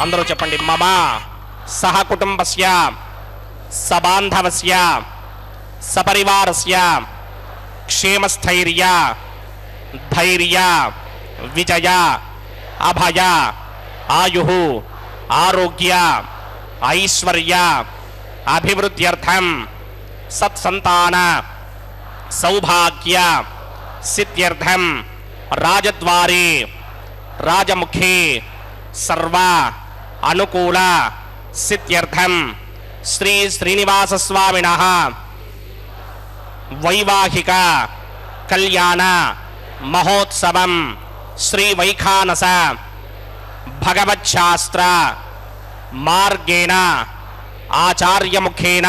అందరూ చెప్పండి. మమ సహ కుటుంబస్య సబాంధవస్య సపరివారస్య క్షేమస్థైర్య ధైర్య విజయ అభయ ఆయుః ఆరోగ్య ఐశ్వర్య అభివృద్ధ్యర్థం సత్సంతాన సౌభాగ్య సిద్ధ్యర్థం రాజద్వారే రాజముఖే సర్వ అనుకూల సిద్ధ్యర్థం శ్రీ శ్రీనివాస స్వామినః వైవాహిక కళ్యాణ మహోత్సవం శ్రీ వైఖానస భగవచ్శాస్త్ర మార్గేణ ఆచార్యముఖేన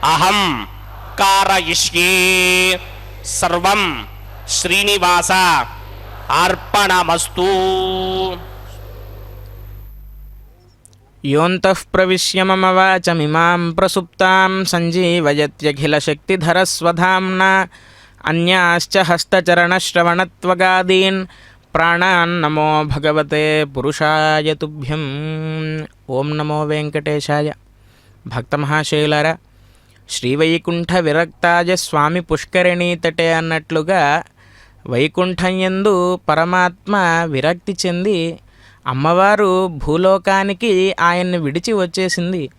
అహం కారయిష్యే సర్వం శ్రీనివాస అర్పణమస్తు. యోంతః ప్రవిశ్య మమ వాచమిమాం ప్రసుప్తాం సంజీవయత్యఖిలశక్తిధరస్వధామ్నా అన్యాశ్చ హస్తచరణశ్రవణత్వగాదీన్ ప్రాణాన్నమో భగవతే పురుషాయ తుభ్యం. ఓం నమో వెంకటేశాయ. భక్తమహాశయులారా, శ్రీవైకుంఠ విరక్తాయ స్వామి పుష్కరిణీ తటే అన్నట్లుగా వైకుంఠం యందు పరమాత్మ విరక్తి చెంది అమ్మవారు భూలోకానికి ఆయన్ని విడిచి వచ్చేసింది.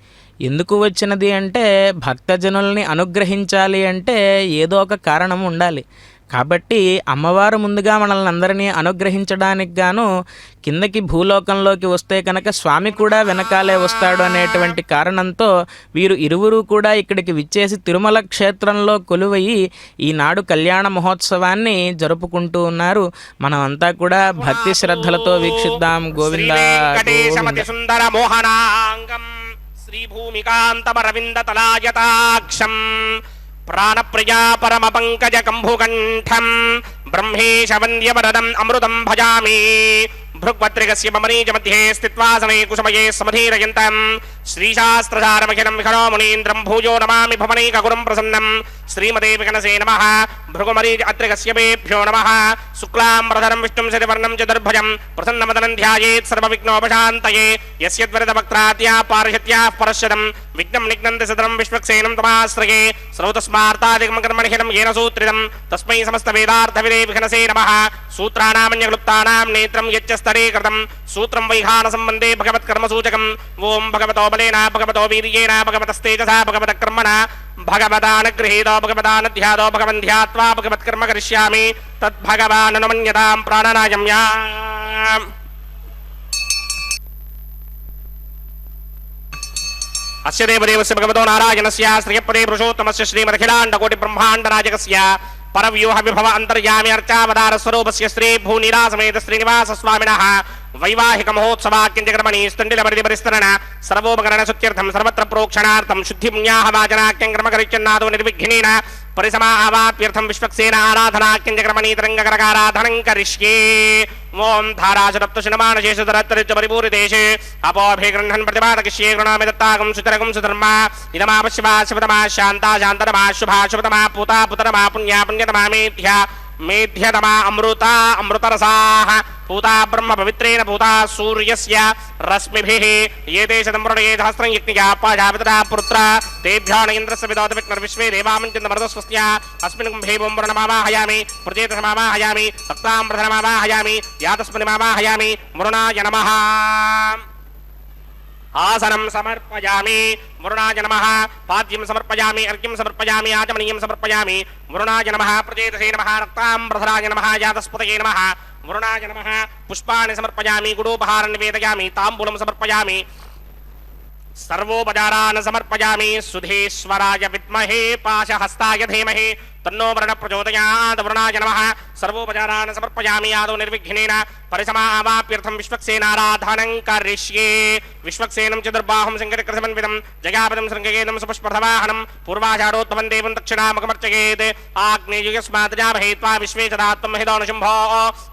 ఎందుకు వచ్చినది అంటే భక్తజనుల్ని అనుగ్రహించాలి అంటే ఏదో ఒక కారణం ఉండాలి. కాబట్టి అమ్మవారు ముందుగా మనల్ని అందరినీ అనుగ్రహించడానికి గాను కిందకి భూలోకంలోకి వస్తే కనుక స్వామి కూడా వెనకాలే వస్తాడు అనేటువంటి కారణంతో వీరు ఇరువురు కూడా ఇక్కడికి విచ్చేసి తిరుమల క్షేత్రంలో కొలువయి ఈనాడు కళ్యాణ మహోత్సవాన్ని జరుపుకుంటూ ఉన్నారు. మనమంతా కూడా భక్తి శ్రద్ధలతో వీక్షిద్దాం. గోవిందా సుందర మోహనాంగం శ్రీ భూమికాంతమరవింద తలాయతాక్షం ప్రాణప్రియా పరమ పంకజ కంభుకంఠం బ్రహ్మేశ వంద్యవరదం అమృతం భజామి. భృగ్వత్రికస్య మమనీజ మధ్యే స్థిత్వా సమే కుసుమయే సమధీరయంతం శ్రీశాస్త్రసారమఖిలం విఖనో మునీంద్రం భూజో నమామి భవనైకగురుం ప్రసన్నం. శ్రీమతే వికనసే నమః. భృగుమరీజ అత్రికస్య వేభ్యో నమః. శుక్లాంబరధరం విష్ణుం శశివర్ణం చతుర్భుజం ప్రసన్నవదనం ధ్యాయేత్ సర్వవిఘ్నోపశాంతయే. యస్యద్వరదవక్త్రాద్యా పారిషత్యాః పరశ్యతం విఘ్నం నిఘ్నంతి సదరం విశ్వక్సేనం తమాశ్రయే. శ్రౌతస్మార్తాదికం కర్మణిహితం येन सूत्रितं तस्मै समस्त वेदार्थविदे विघ्नसे नमः. सूत्राणामन्यक्लुप्तानां नेत्रं यच्चस्तरे कृतं सूत्रं वैखानसम्बन्धे भगवत्कर्मसूचकम्. ओं भगवतो बलेन भगवतो वीर्येण भगवतस्तेजसा भगवतकर्मणा भगवदानगृहीतो भगवदानध्यातो भगवन् ध्यात्वा भगवत्कर्म करिष्यामि तद्भगवाननुमन्यतां प्राणनायम्या. अस्य देवदेवस्य भगवतो नारायणस्य श्रियपदे पुरुषोत्तमस्य श्रीमदखिलाण्डकोटिब्रह्माण्डनायकस्य परव्यूह विभव अन्तर्यामि अर्चावतार स्वरूपस्य श्री भूनिरासमेत श्रीनिवास स्वामिनः वैवाहिक महोत्सवाक्यंजकर्मणि स्तण्डिलपरिपरिस्तरण सर्वोपकरण सुत्यर्थं सर्वत्र प्रोक्षणार्थं शुद्धि पुण्याह वाचनाख्यं कर्मकरिच्यन्नादो निर्विघ्नेन परिसमावाप्यर्थं विश्वक्सेन आराधनाख्यंजकर्मणि तरङ्गकरकाराधनं करिष्ये. ओं धाराशरप्तशनमानशेषधरत्तरिच परिपूरितेषे अपोभिगृह्णन् प्रतिपादकिष्ये गृणामि दत्तागं सुतरगं सुधर्मा इदमापश्यवा शिवतमा शान्ता शान्ततमा शुभा शुभतमा पूता पुतरमा पुण्या पुण्यतमा मेध्या मेध्यतमा अमृता अमृतरसाः पूता ब्रह्म पवित्रेण पूता सूर्यस्य रश्मिभिः ये देशतं वरुणये सहस्रं यज्ञया पाजावितरा पुत्रा तेभ्यः न इन्द्रस्य विदोत विष्णुर्विश्वे देवामञ्चिन्तमरुतस्वस्य अस्मिन् कुम्भे वों वरुणमावाहयामि प्रजेतसमावाहयामि भक्तामृतमावाहयामि यातस्मनिमावाहयामि वरुणाय नमः. आसनं समर्पयामि वरुणाय नमः. पाद्यं समर्पयामि अर्घ्यं समर्पयामि आचमनीयं समर्पयामि वरुणाय नमः. प्रजेतसे नमः. रक्ताम्बरधराय नमः. यातस्पतये नमः वरुणाय नमः. पुष्पाणि समर्पयामि गुडोपहारं निवेदयामि ताम्बूलं समर्पयामि सर्वोपचारान् समर्पयामि. सुधीश्वराय विद्महे पाशहस्ताय धीमहि तन्नो वरुणः प्रचोदयात्. वरुणाय नमः. सर्वोपचारान् समर्पयामि आदौ निर्विघ्नेन परिसमावाप्यर्थं विश्वक्सेनाराधनं करिष्ये. विश्वक्सेनं चतुर्बाहुं शङ्करकृतसमन्वितं जयापदं शृङ्गयेदं सुपुष्पर्थवाहनं पूर्वाचारोद्भवं देवं दक्षिणामुखमर्चयेत्. आग्नेयस्मात् त्वा विश्वे सदात्वं महिदोनुशुम्भो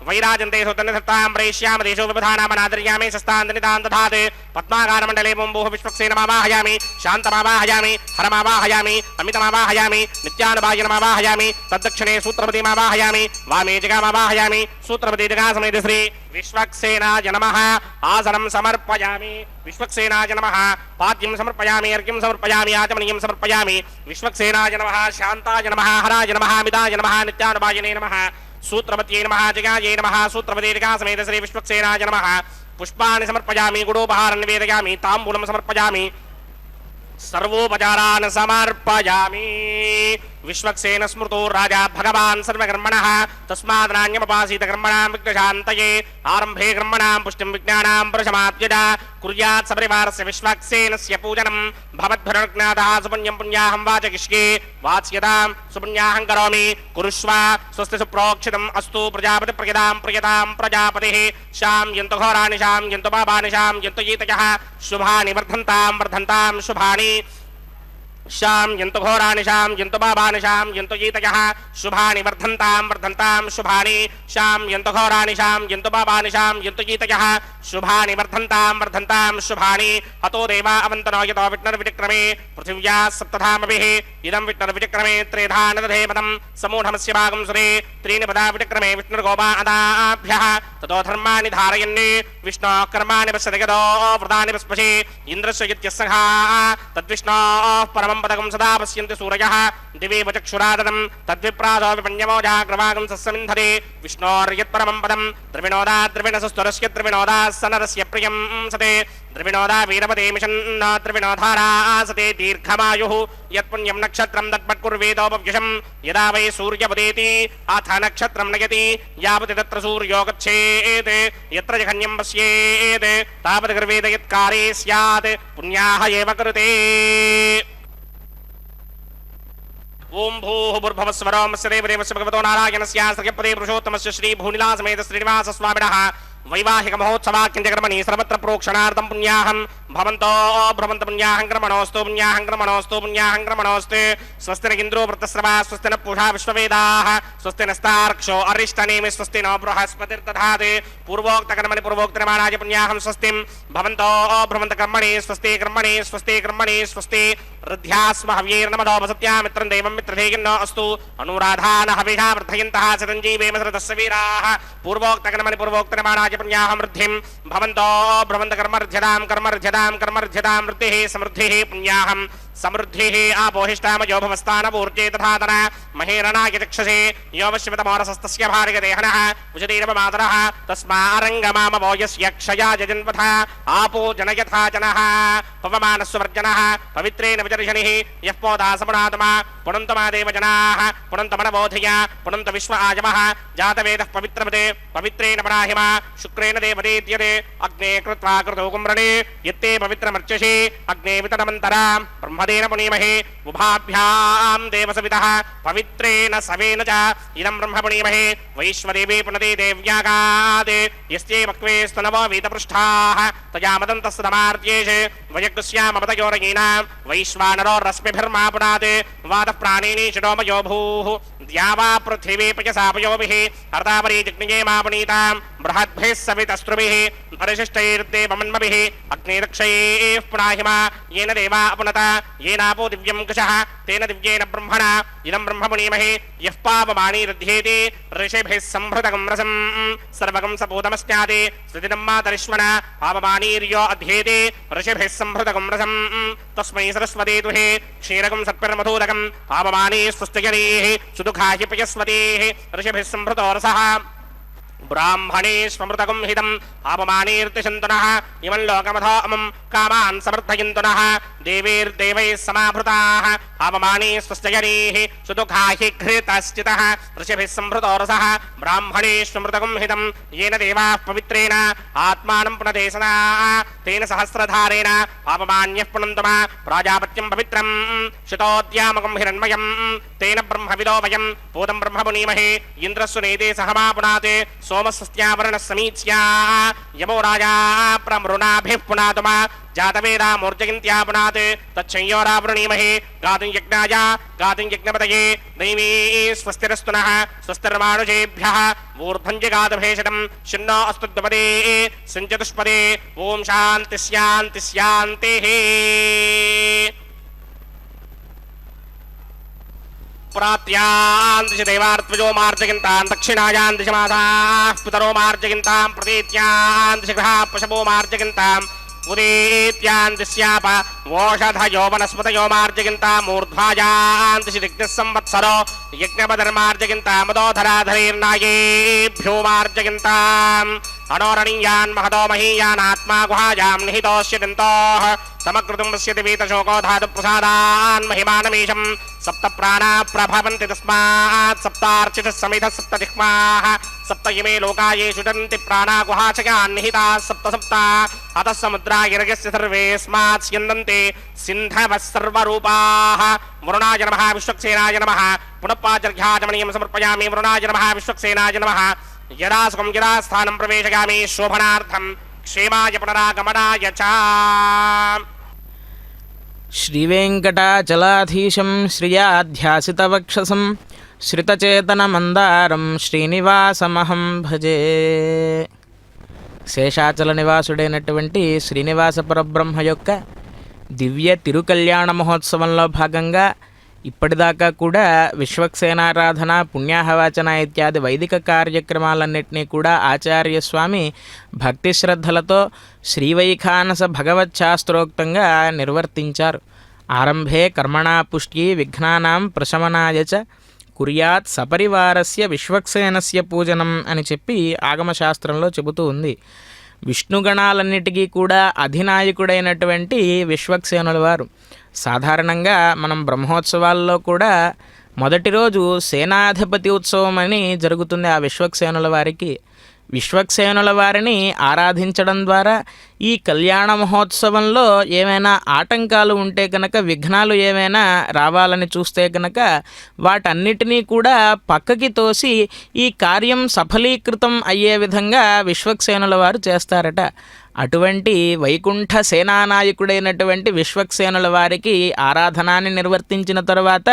वैराजन्ते सुतन्नधत्तां प्रेष्यामि देशो विबधानामनादर्यामि शस्तान्तनितान् दधात्. पद्माकारमण्डले बुम्बुः विश्वक्सेनमावाहयामि शान्तमावाहयामि हरमावाहयामि अमितमावाहयामि नित्यानुभायनमावाहयामि तद्दक्षिणे सूत्रपतिमावाहयामि वामे जगामावाहयामि सूत्रपति जगासमेत श्री विश्वक्सेनाय नमः आसनं समर्पयामि विश्वक्सेनाय नमः पाद्यं समर्पयामि अर्घ्यं समर्पयामि आचमनीयं समर्पयामि विश्वक्सेनाय नमः शान्ताय नमः हराय नमः मिताय नमः नित्यानुपायने नमः सूत्रपत्यै नमः जगायै नमः सूत्रपति जगासमेत श्री विश्वक्सेनाय नमः पुष्पाणि समर्पयामि गुडोपहारं निवेदयामि ताम्बूलं समर्पयामि सर्वोपचारान् समर्पयामि विश्वक्सेन स्मृतो राजा भगवान् सर्वकर्मणः तस्मादनान्यमपासीत कर्मणां विघ्नशान्तये आरम्भे कर्मणां पुष्टिं विज्ञानां प्रशमात्यजा कुर्यात् सपरिवारस्य विश्वक्सेनस्य पूजनं भवद्भिर्ज्ञातः सुपुण्यं पुण्याहं वाचयिष्ये वाच्यतां सुपुण्याहं करोमि कुरुष्व स्वस्ति सुप्रोक्षितम् अस्तु प्रजापतिप्रियतां प्रियतां प्रजापतिः शां यन्तु घोराणि शां यन्तु पापानि शां यन्तु गीतयः शुभानि वर्धन्तां शुभानि शां यन्तु घोराणि शां यन्तु पापानि शां यन्तु गीतयः शुभानि वर्धन्तां शुभानि शां यन्तु घोराणि शां यन्तु पापानि शां यन्तु गीतयः शुभानि वर्धन्तां शुभानि हतो देवा अवन्तनो यतो विष्णुर्विक्रमे पृथिव्या सप्तधामभिः इदं विष्णुर्विक्रमे त्रेधा नदधे पदं समूढमस्य भागं सुरे त्रीणि पदा विक्रमे विष्णुर्गोपा अदाभ्यः ततो धर्माणि धारयन् विष्णोः कर्माणि पश्यति गतो व्रतानि पस्पशे इन्द्रस्य इत्यस्सखा तद्विष्णोः परमं पदकं सदा पश्यन्ति सूरयः दिवेव चक्षुरादनं तद्विप्रासो विपण्यमोजाग्रवागं सस्समिन्धते विष्णोर्यत्परमं पदं द्रविणोदा द्रविणसस्तुरस्य द्रविणोदा सनरस्य प्रियं सते द्रविणोदा वीरपदे मिषन्न द्रविणोधारा सते दीर्घमायुः यत्पुण्यं नक्षत्रं तत्पत्कुर्वेदोपव्यशं यदा वै सूर्यपदेति अथ नक्षत्रं नयति यावत् तत्र सूर्यो गच्छेत् यत्र जघन्यं पश्येत् तावत् गर्वेद यत्कारे स्यात् पुण्याः एव कृते ओं भूः भूर्भुवस्वरो मस्य देवदेवस्य भगवतो नारायणस्य श्रीपदे पुरुषोत्तमस्य श्री भूनिलासमेत श्रीनिवासस्वामिनः वैवाहिक महोत्सवाख्यकर्मणि सर्वत्र प्रोक्षणार्थं पुण्याहं भवन्तो भ्रमन्त पुण्याहं क्रमणोऽस्तु स्वस्ति न इन्द्रो वृत्तस्रवा स्वस्ति न पूषा विश्ववेदाः स्वस्ति नस्तार्क्ष्यो अरिष्टनेमि स्वस्ति नो बृहस्पतिर्दधाति पूर्वोक्तकर्मणि पूर्वोक्तनिर्माणाय पुण्याहं स्वस्तिं भवन्तो भ्रमन्त कर्मणि स्वस्ति ऋद्ध्यास्म हव्यैर्नमदो वसत्या मित्रं देवं मित्रधेयिनो अस्तु अनुराधान हविषा वर्धयन्तः चिरञ्जीवेम सरदस्य वीराः पूर्वोक्तकर्मणि पूर्वोक्तनिर्माणाय पुण्याहं वृद्धिं भवन्तो भ्रमन्त कर्मर्ध्यतां वृद्धिः समृद्धिः पुण्याहं समृद्धिः आपोहिष्टामयो भवस्तानपूर्जे तथातन महेरणाय चक्षसे यो वश्यतमोरसस्तस्य भार्गदेहनः उचतीरपमातरः तस्मारङ्गमामवो यस्य क्षयाय जन्मथ आपो जनयथा जनः पवमानस्वर्जनः पवित्रेण विचर्षणिः यः पोदासपुणात्मा पुनन्तमादेव जनाः पुनन्तमनबोधय पुनन्त विश्व आजमः जातवेदः पवित्रपदे पवित्रेण पराहिमा शुक्रेण देवदेत्यते अग्ने कृत्वा कृतो कुम्रणे यत्ते पवित्रमर्चसि अग्ने वितरमन्तरा ब्रह्मदेन पुनीमहे उभाभ्यां देवसवितः पवित्रेण सवेन च इदं ब्रह्म पुनीमहे वैश्वदेवे पुनते देव्यागात् यस्ये वक्वे स्तनवो वीतपृष्ठाः तया मदन्तस्तमार्त्येष वयग्स्यामपतयोरयीनां वैश्वानरो रश्मिभिर्मा पुनात् वादः प्राणिनी शिरोमयो भूः द्यावा पृथिवी पयसापयोभिः अर्तापरी जिग्निये मा पुनीतां बृहद्भिः सवितस्त्रुभिः परिशिष्टैर्देवमन्मभिः अग्निरक्षैः पुनाहिमा येन देवा अपनत येनापो दिव्यं कुशः तेन दिव्येन ब्रह्मणा इदं ब्रह्म पुनीमहे यः पावमानीरुध्येति ऋषिभिः सम्भृतकं रसं सर्वकं सपूतमस्याति स्थितिनं मातरिश्वना पावमानीर्यो अध्येति ऋषिभिः सम्भृतकं रसं तस्मै सरस्वती दुहे क्षीरकं सत्पिर्मधूदकं पावमानी स्वस्तिजनीः सुदुःखाहि पयस्वतीः ऋषिभिः सम्भृतो रसः ब्राह्मणे स्वमृतकं हितं पापमानीर्तिशन्तुनः इमं लोकमथो अमं कामान् समर्थयन्तुनः देवैर्देवैः समाभृताः पापमानी स्वस्त्यजनीः सुदुःखाहि घृतश्चितः ऋषिभिः सम्भृतो रसः ब्राह्मणे स्वमृतकं हितं येन देवाः पवित्रेण आत्मानं पुनते सदा तेन सहस्रधारेण पापमान्यः पुनन्तमा प्राजापत्यं पवित्रं शितोद्यामकं हिरण्मयं तेन ब्रह्मविदो वयं पूतं ब्रह्म पुनीमहे इन्द्रस्वनेते सहमा पुनाते सोमस्वस्त्यावरणः समीच्या यमो राजा प्रमृणाभिः पुनातमा जातवेदा मूर्जयन्त्या पुनात् तच्छंयोरावृणीमहे गातुं यज्ञाय गातुं यज्ञपतये दैवी स्वस्तिरस्तुनः स्वस्तिर्मानुषेभ्यः ऊर्ध्वञ्जगातभेषणं शिन्नो अस्तु द्विपदे सञ्चतुष्पदे ॐ शान्ति शान्ति शान्तिः పురాత్యాం దిశ దేవార్త్వజో మార్జయంతాం దక్షిణాయాం దిశమాసాః పితరో మార్జయంతాం ప్రతీత్యాం దిశ గ్రహాః పశవో మార్జయంతాం ఉదీత్యాం దిశ్యాప ఓషధయో వనస్పతయో మార్జయంతాం మూర్ధ్వాయాం దిశ దిగ్నిః సంవత్సరో యజ్ఞపదర్మార్జయంతాం మదోధరాధరైర్నాయేభ్యో మార్జయంతాం అనోరణీయాన్ మహతో మహీయానాత్మా గుహాయాం నిహితోష్యదంతోః సమకృతం పశ్యతి వీతశోకో ధాతు ప్రసాదాన్ మహిమానమీశం సప్త ప్రాణా ప్రభవంతి తస్మాత్ సప్తార్చితः సమిధः సప్త దిక్మాః సప్త ఇమే లోకా ఏ షుటంతి ప్రాణా గుహాశయాన్ నిహితాः సప్త సప్త అతः సముద్రా గిరగస్య సర్వేస్మాత్ స్యందంతే సింధవः సర్వరూపాः వరుణాయ నమః విశ్వక్సేనాయ నమః పునఃపాచర్ఘ్యాచమనీయం సమర్పయామి వరుణాయ నమః విశ్వక్సేనాయ నమః యదా సుఖం యదా స్థానం ప్రవేశయామి శోభనార్థం క్షేమాయ పునరాగమనాయ చ. శ్రీవేంకటాచలాధీశం శ్రియాధ్యాసితవక్షసం శ్రితచేతనమందారం శ్రీనివాసమహం భజే. శేషాచల నివాసుడైనటువంటి శ్రీనివాస పరబ్రహ్మ యొక్క దివ్య తిరుకల్యాణ మహోత్సవంలో భాగంగా ఇప్పటిదాకా కూడా విశ్వక్సేనారాధన పుణ్యాహవాచన ఇత్యాది వైదిక కార్యక్రమాలన్నింటినీ కూడా ఆచార్యస్వామి భక్తి శ్రద్ధలతో శ్రీవైఖానస భగవచ్ఛాస్త్రోక్తంగా నిర్వర్తించారు. ఆరంభే కర్మణా పుష్టి విఘ్నానాం ప్రశమనాయ చ కుర్యాత్ సపరివారస్య విశ్వక్సేనస్య పూజనం అని చెప్పి ఆగమశాస్త్రంలో చెబుతూ ఉంది. విష్ణుగణాలన్నిటికీ కూడా అధినాయకుడైనటువంటి విశ్వక్సేనుల వారు. సాధారణంగా మనం బ్రహ్మోత్సవాల్లో కూడా మొదటి రోజు సేనాధిపతి ఉత్సవం అని జరుగుతుంది. ఆ విశ్వక్సేనుల వారికి విశ్వక్సేనుల వారిని ఆరాధించడం ద్వారా ఈ కళ్యాణ మహోత్సవంలో ఏమైనా ఆటంకాలు ఉంటే కనుక, విఘ్నాలు ఏమైనా రావాలని చూస్తే కనుక వాటన్నిటినీ కూడా పక్కకి తోసి ఈ కార్యం సఫలీకృతం అయ్యే విధంగా విశ్వక్సేనుల వారు చేస్తారట. అటువంటి వైకుంఠ సేనానాయకుడైనటువంటి విశ్వక్సేనుల వారికి ఆరాధనాన్ని నిర్వర్తించిన తరువాత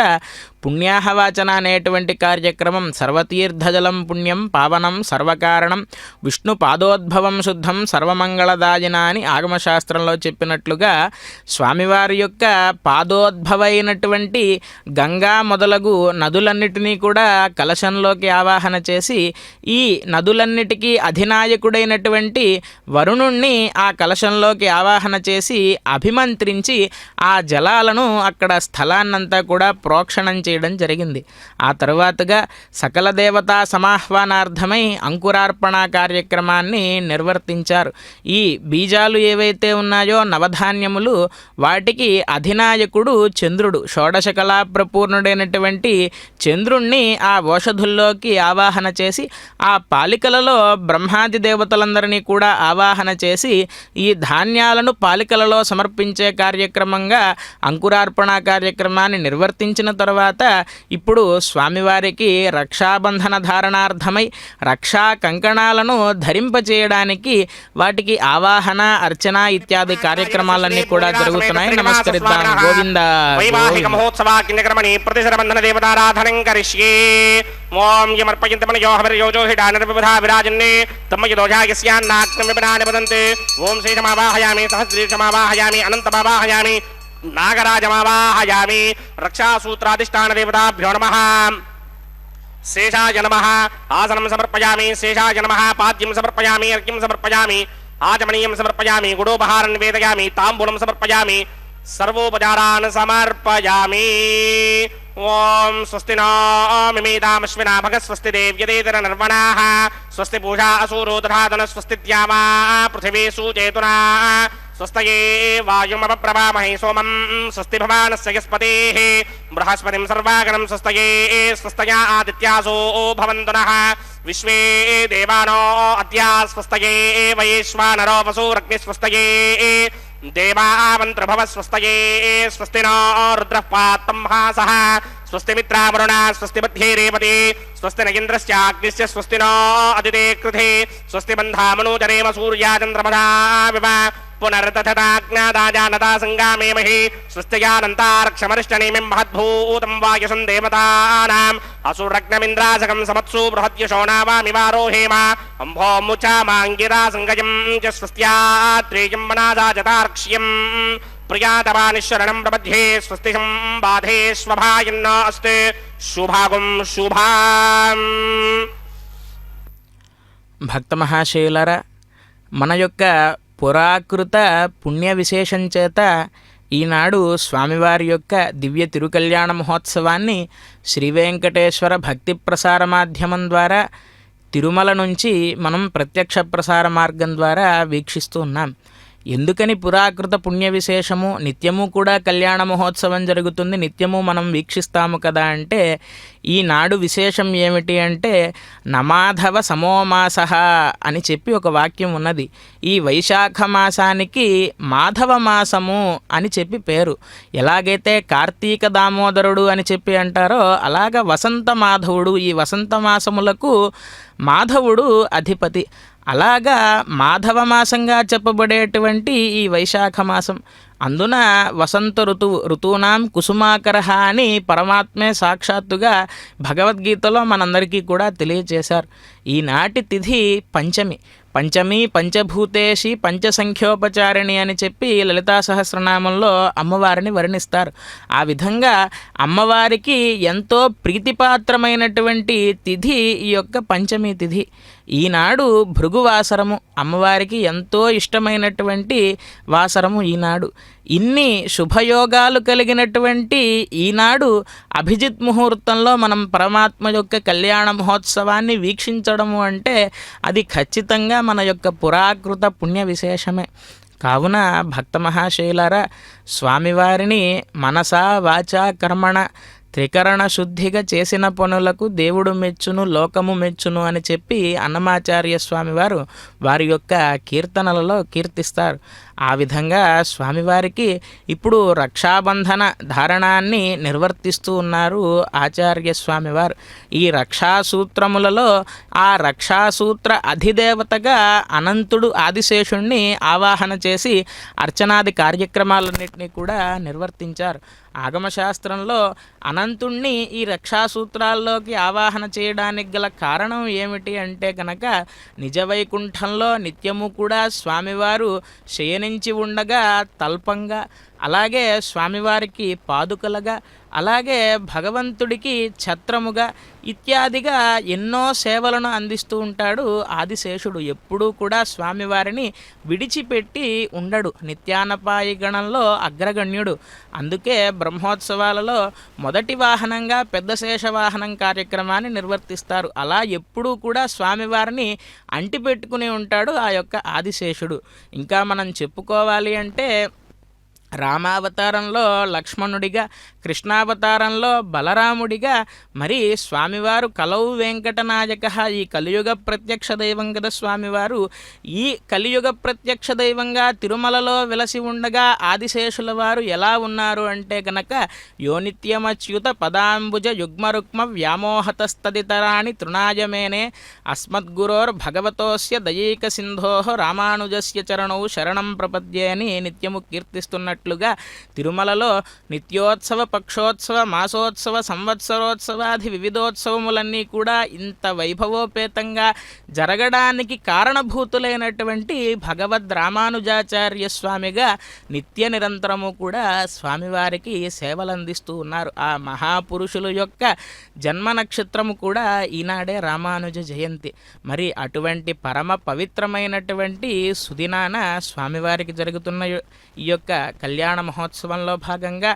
పుణ్యాహవాచన అనేటువంటి కార్యక్రమం సర్వతీర్థజలం పుణ్యం పావనం సర్వకారణం విష్ణు పాదోద్భవం శుద్ధం సర్వమంగళదాయన అని ఆగమశాస్త్రంలో చెప్పినట్లుగా స్వామివారి యొక్క పాదోద్భవైనటువంటి గంగా మొదలగు నదులన్నిటినీ కూడా కలశంలోకి ఆవాహన చేసి ఈ నదులన్నిటికీ అధినాయకుడైనటువంటి వరుణుణ్ణి ఆ కలశంలోకి ఆవాహన చేసి అభిమంత్రించి ఆ జలాలను అక్కడ స్థలాన్నంతా కూడా ప్రోక్షణం చేయడం జరిగింది. ఆ తరువాతగా సకల దేవతా సమాహ్వానార్థమై అంకురార్పణ కార్యక్రమాన్ని నిర్వర్తించారు. ఈ బీజాలు ఏవైతే ఉన్నాయో నవధాన్యములు, వాటికి అధినాయకుడు చంద్రుడు. షోడశ కళా ప్రపూర్ణుడైనటువంటి చంద్రుణ్ణి ఆ ఓషధుల్లోకి ఆవాహన చేసి ఆ పాలికలలో బ్రహ్మాది దేవతలందరినీ కూడా ఆవాహన చేసి ఈ ధాన్యాలను పాలికలలో సమర్పించే కార్యక్రమంగా అంకురార్పణ కార్యక్రమాన్ని నిర్వర్తించిన తర్వాత ఇప్పుడు స్వామివారికి రక్షాబంధన ధారణార్థమై రక్షా కంకణాలను ధరింపచేయడానికి వాటికి ఆవాహన అర్చన ఇత్యాది కార్యక్రమాలన్నీ కూడా జరుగుతున్నాయి. నమస్కరిద్దాం. గోవింద. వైవాహిక మహోత్సవాకిన్యక్రమణి ప్రతిశరబంధన దేవతారాధనం కరిష్యే. ఓం యమర్పయంతమనయో హవిర్యోజోహిడానర్విబుధా విరాజన్నే తమ్మయదోజాయస్యాన్నాగ్నం విపనాని వదంతే. ఓం శేషమావాహయామి సహస్రీషమావాహయామి అనంతమావాహయామి నాగరాజమావాహయామి. రక్షాసూత్రాధిష్టాన దేవతాభ్యో నమః. శేషాయ నమః. ఆసనం సమర్పయామి. శేషాయ నమః. పాద్యం సమర్పయామి. అర్ఘ్యం సమర్పయామి. ఆచమనీయం సమర్పయామి. గుడోపహారం నివేదయామి. తాంబూలం సమర్పయామి. సర్వోపచారాన్ సమర్పయామి. ఓం స్వస్తి నో మిమేతామశ్వినా భగత్ స్వస్తి దేవ్యదేతర నిర్వణాః స్వస్తి పూషా అసూరో దధాతన స్వస్తి ద్యావా పృథివీ సూచేతునా స్వస్తయే వాయుమపప్రవామహే సోమం స్వస్తి భవానస్య యస్పతేః బృహస్పతిం సర్వాగణం స్వస్తయే స్వస్తయా ఆదిత్యాసో భవంతు నః విశ్వే దేవానో అద్యా స్వస్తయే వైశ్వానరో వసూరగ్ని స్వస్తయే దేవావంత్రభవ స్వస్తయే స్వస్తి నో రుద్రః పాత్తం హాసః స్వస్తి మిత్రావరుణ స్వస్తి మధ్యే రేవతి స్వస్తి నగేంద్రశ్చాగ్నిశ్చ స్వస్తి నో అదితే కృతే స్వస్తి బంధామనూచరేమ సూర్యాచంద్రమసా వివ పునర్దథతాజ్ఞాదాజానతా సంగామేమహి స్వస్త్యానంతారక్షమరిష్టనేమిం మహద్భూతం వాయుసం దేవతానాం అసురగ్నమింద్రాసకం సమత్సు బృహద్యశోనావామివారోహేమ అంభోముచామాంగిరా సంగయం చ స్వస్త్యాత్రేయం వనాదాజతార్క్ష్యం ప్రియాతమానిశ్వరణం ప్రబध्ये స్వస్తి సంబాధే స్వభాయన్న అస్తే శుభాగం శుభాం. భక్త మహాశయులారా, మన యొక్క పురాకృత పుణ్య విశేషం చేత ఈనాడు స్వామివారి యొక్క దివ్య తిరుకల్యాణ మహోత్సవాన్ని శ్రీ వెంకటేశ్వర భక్తి ప్రసార మాధ్యమం ద్వారా తిరుమల నుంచి మనం ప్రత్యక్ష ప్రసార మార్గం ద్వారా వీక్షిస్తూ ఉన్నాం. ఎందుకని పురాకృత పుణ్య విశేషము నిత్యము కూడా కళ్యాణ మహోత్సవం జరుగుతుంది, నిత్యము మనం వీక్షిస్తాము కదా అంటే, ఈనాడు విశేషం ఏమిటి అంటే నమాధవ సమోమాస అని చెప్పి ఒక వాక్యం ఉన్నది. ఈ వైశాఖ మాసానికి మాధవ మాసము అని చెప్పి పేరు. ఎలాగైతే కార్తీక దామోదరుడు అని చెప్పి అంటారో అలాగ వసంత మాధవుడు, ఈ వసంత మాసములకు మాధవుడు అధిపతి. అలాగా మాధవ మాసంగా చెప్పబడేటువంటి ఈ వైశాఖ మాసం, అందున వసంత ఋతువునాం కుసుమాకర అని పరమాత్మే సాక్షాత్తుగా భగవద్గీతలో మనందరికీ కూడా తెలియజేశారు. ఈనాటి తిథి పంచమి. పంచమి పంచభూతేషి పంచసంఖ్యోపచారిణి అని చెప్పి లలితా సహస్రనామంలో అమ్మవారిని వర్ణిస్తారు. ఆ విధంగా అమ్మవారికి ఎంతో ప్రీతిపాత్రమైనటువంటి తిథి ఈ యొక్క పంచమి తిథి. ఈనాడు భృగువాసరము, అమ్మవారికి ఎంతో ఇష్టమైనటువంటి వాసరము ఈనాడు. ఇన్ని శుభయోగాలు కలిగినటువంటి ఈనాడు అభిజిత్ ముహూర్తంలో మనం పరమాత్మ యొక్క కళ్యాణ మహోత్సవాన్ని వీక్షించడము అంటే అది ఖచ్చితంగా మన యొక్క పురాకృత పుణ్య విశేషమే. కావున భక్త మహాశైలారా, స్వామివారిని మనసా వాచా కర్మణ త్రికరణ శుద్ధిగా చేసిన పనులకు దేవుడు మెచ్చును, లోకము మెచ్చును అని చెప్పి అన్నమాచార్య స్వామివారు వారి యొక్క కీర్తనలలో కీర్తిస్తారు. ఆ విధంగా స్వామివారికి ఇప్పుడు రక్షాబంధన ధారణాన్ని నిర్వర్తిస్తూ ఉన్నారు ఆచార్య స్వామివారు. ఈ రక్షాసూత్రములలో ఆ రక్షాసూత్ర అధిదేవతగా అనంతుడు ఆదిశేషుణ్ణి ఆవాహన చేసి అర్చనాది కార్యక్రమాలన్నింటినీ కూడా నిర్వర్తించారు. ఆగమశాస్త్రంలో అనంతుణ్ణి ఈ రక్షాసూత్రాల్లోకి ఆవాహన చేయడానికి గల కారణం ఏమిటి అంటే కనుక, నిజవైకుంఠంలో నిత్యము కూడా స్వామివారు శయనించి ఉండగా తల్పంగా, అలాగే స్వామివారికి పాదుకలుగా, అలాగే భగవంతుడికి ఛత్రముగా ఇత్యాదిగా ఎన్నో సేవలను అందిస్తూ ఉంటాడు ఆదిశేషుడు. ఎప్పుడూ కూడా స్వామివారిని విడిచిపెట్టి ఉండడు. నిత్యానపాయి గణంలో అగ్రగణ్యుడు. అందుకే బ్రహ్మోత్సవాలలో మొదటి వాహనంగా పెద్ద శేష వాహనం కార్యక్రమాన్ని నిర్వర్తిస్తారు. అలా ఎప్పుడూ కూడా స్వామివారిని అంటిపెట్టుకుని ఉంటాడు ఆ యొక్క ఆదిశేషుడు. ఇంకా మనం చెప్పుకోవాలి అంటే రామావతారంలో లక్ష్మణుడిగా, కృష్ణావతారంలో బలరాముడిగా, మరి స్వామివారు కలౌ వెంకటనాయక, ఈ కలియుగ ప్రత్యక్ష దైవం కదా స్వామివారు. ఈ కలియుగ ప్రత్యక్ష దైవంగా తిరుమలలో వెలసి ఉండగా ఆదిశేషుల వారు ఎలా ఉన్నారు అంటే కనుక, యోనిత్యమచ్యుత పదాంబుజ యుగ్మరుక్మ వ్యామోహతస్తదితరాణి తృణాయమేనే అస్మద్గురోర్ భగవతోస్య దయైక సింధో రామానుజస్య చరణౌ శరణం ప్రపద్యే అని నిత్యము కీర్తిస్తున్నట్టు తిరుమలలో నిత్యోత్సవ, పక్షోత్సవ, మాసోత్సవ, సంవత్సరోత్సవాది వివిధోత్సవములన్నీ కూడా ఇంత వైభవోపేతంగా జరగడానికి కారణభూతులైనటువంటి భగవద్ రామానుజాచార్య స్వామిగా నిత్య నిరంతరము కూడా స్వామివారికి సేవలందిస్తూ ఉన్నారు. ఆ మహాపురుషుల యొక్క జన్మ నక్షత్రము కూడా ఈనాడే రామానుజ జయంతి. మరి అటువంటి పరమ పవిత్రమైనటువంటి సుదినాన స్వామివారికి జరుగుతున్న ఈ యొక్క కళ్యాణ మహోత్సవంలో భాగంగా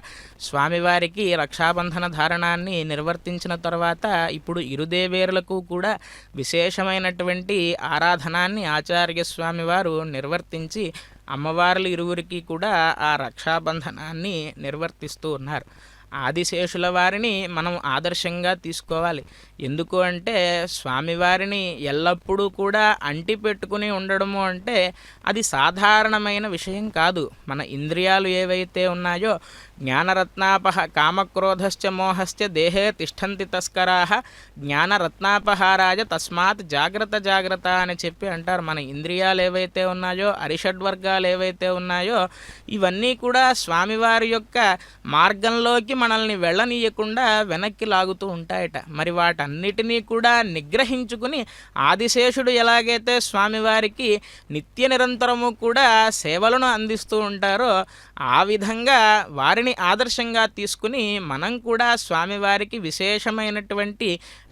స్వామివారికి రక్షాబంధన ధారణాన్ని నిర్వర్తించిన తర్వాత ఇప్పుడు ఇరుదేవేరులకు కూడా విశేషమైనటువంటి ఆరాధనాన్ని ఆచార్య స్వామివారు నిర్వర్తించి అమ్మవార్లు ఇరువురికి కూడా ఆ రక్షాబంధనాన్ని నిర్వర్తిస్తూ ఉన్నారు. ఆదిశేషుల వారిని మనం ఆదర్శంగా తీసుకోవాలి. ఎందుకు అంటే స్వామివారిని ఎల్లప్పుడూ కూడా అంటి పెట్టుకుని ఉండడము అంటే అది సాధారణమైన విషయం కాదు. మన ఇంద్రియాలు ఏవైతే ఉన్నాయో జ్ఞానరత్నాపహ కామక్రోధశ్చ మోహశ్చ దేహే తిష్టంతి తస్కరాః జ్ఞానరత్నాపహారాయ తస్మాత్ జాగ్రత్త జాగ్రత్త అని చెప్పి అంటారు. మన ఇంద్రియాలు ఏవైతే ఉన్నాయో, అరిషడ్వర్గాలు ఏవైతే ఉన్నాయో, ఇవన్నీ కూడా స్వామివారి యొక్క మార్గంలోకి మనల్ని వెళ్ళనీయకుండా వెనక్కి లాగుతూ ఉంటాయట. మరి వాటన్నిటినీ కూడా నిగ్రహించుకుని ఆదిశేషుడు ఎలాగైతే స్వామివారికి నిత్య నిరంతరము కూడా సేవలను అందిస్తూ ఉంటారో, ఆ విధంగా వారిని ఆదర్శంగా తీసుకుని మనం కూడా స్వామివారికి విశేషమైనటువంటి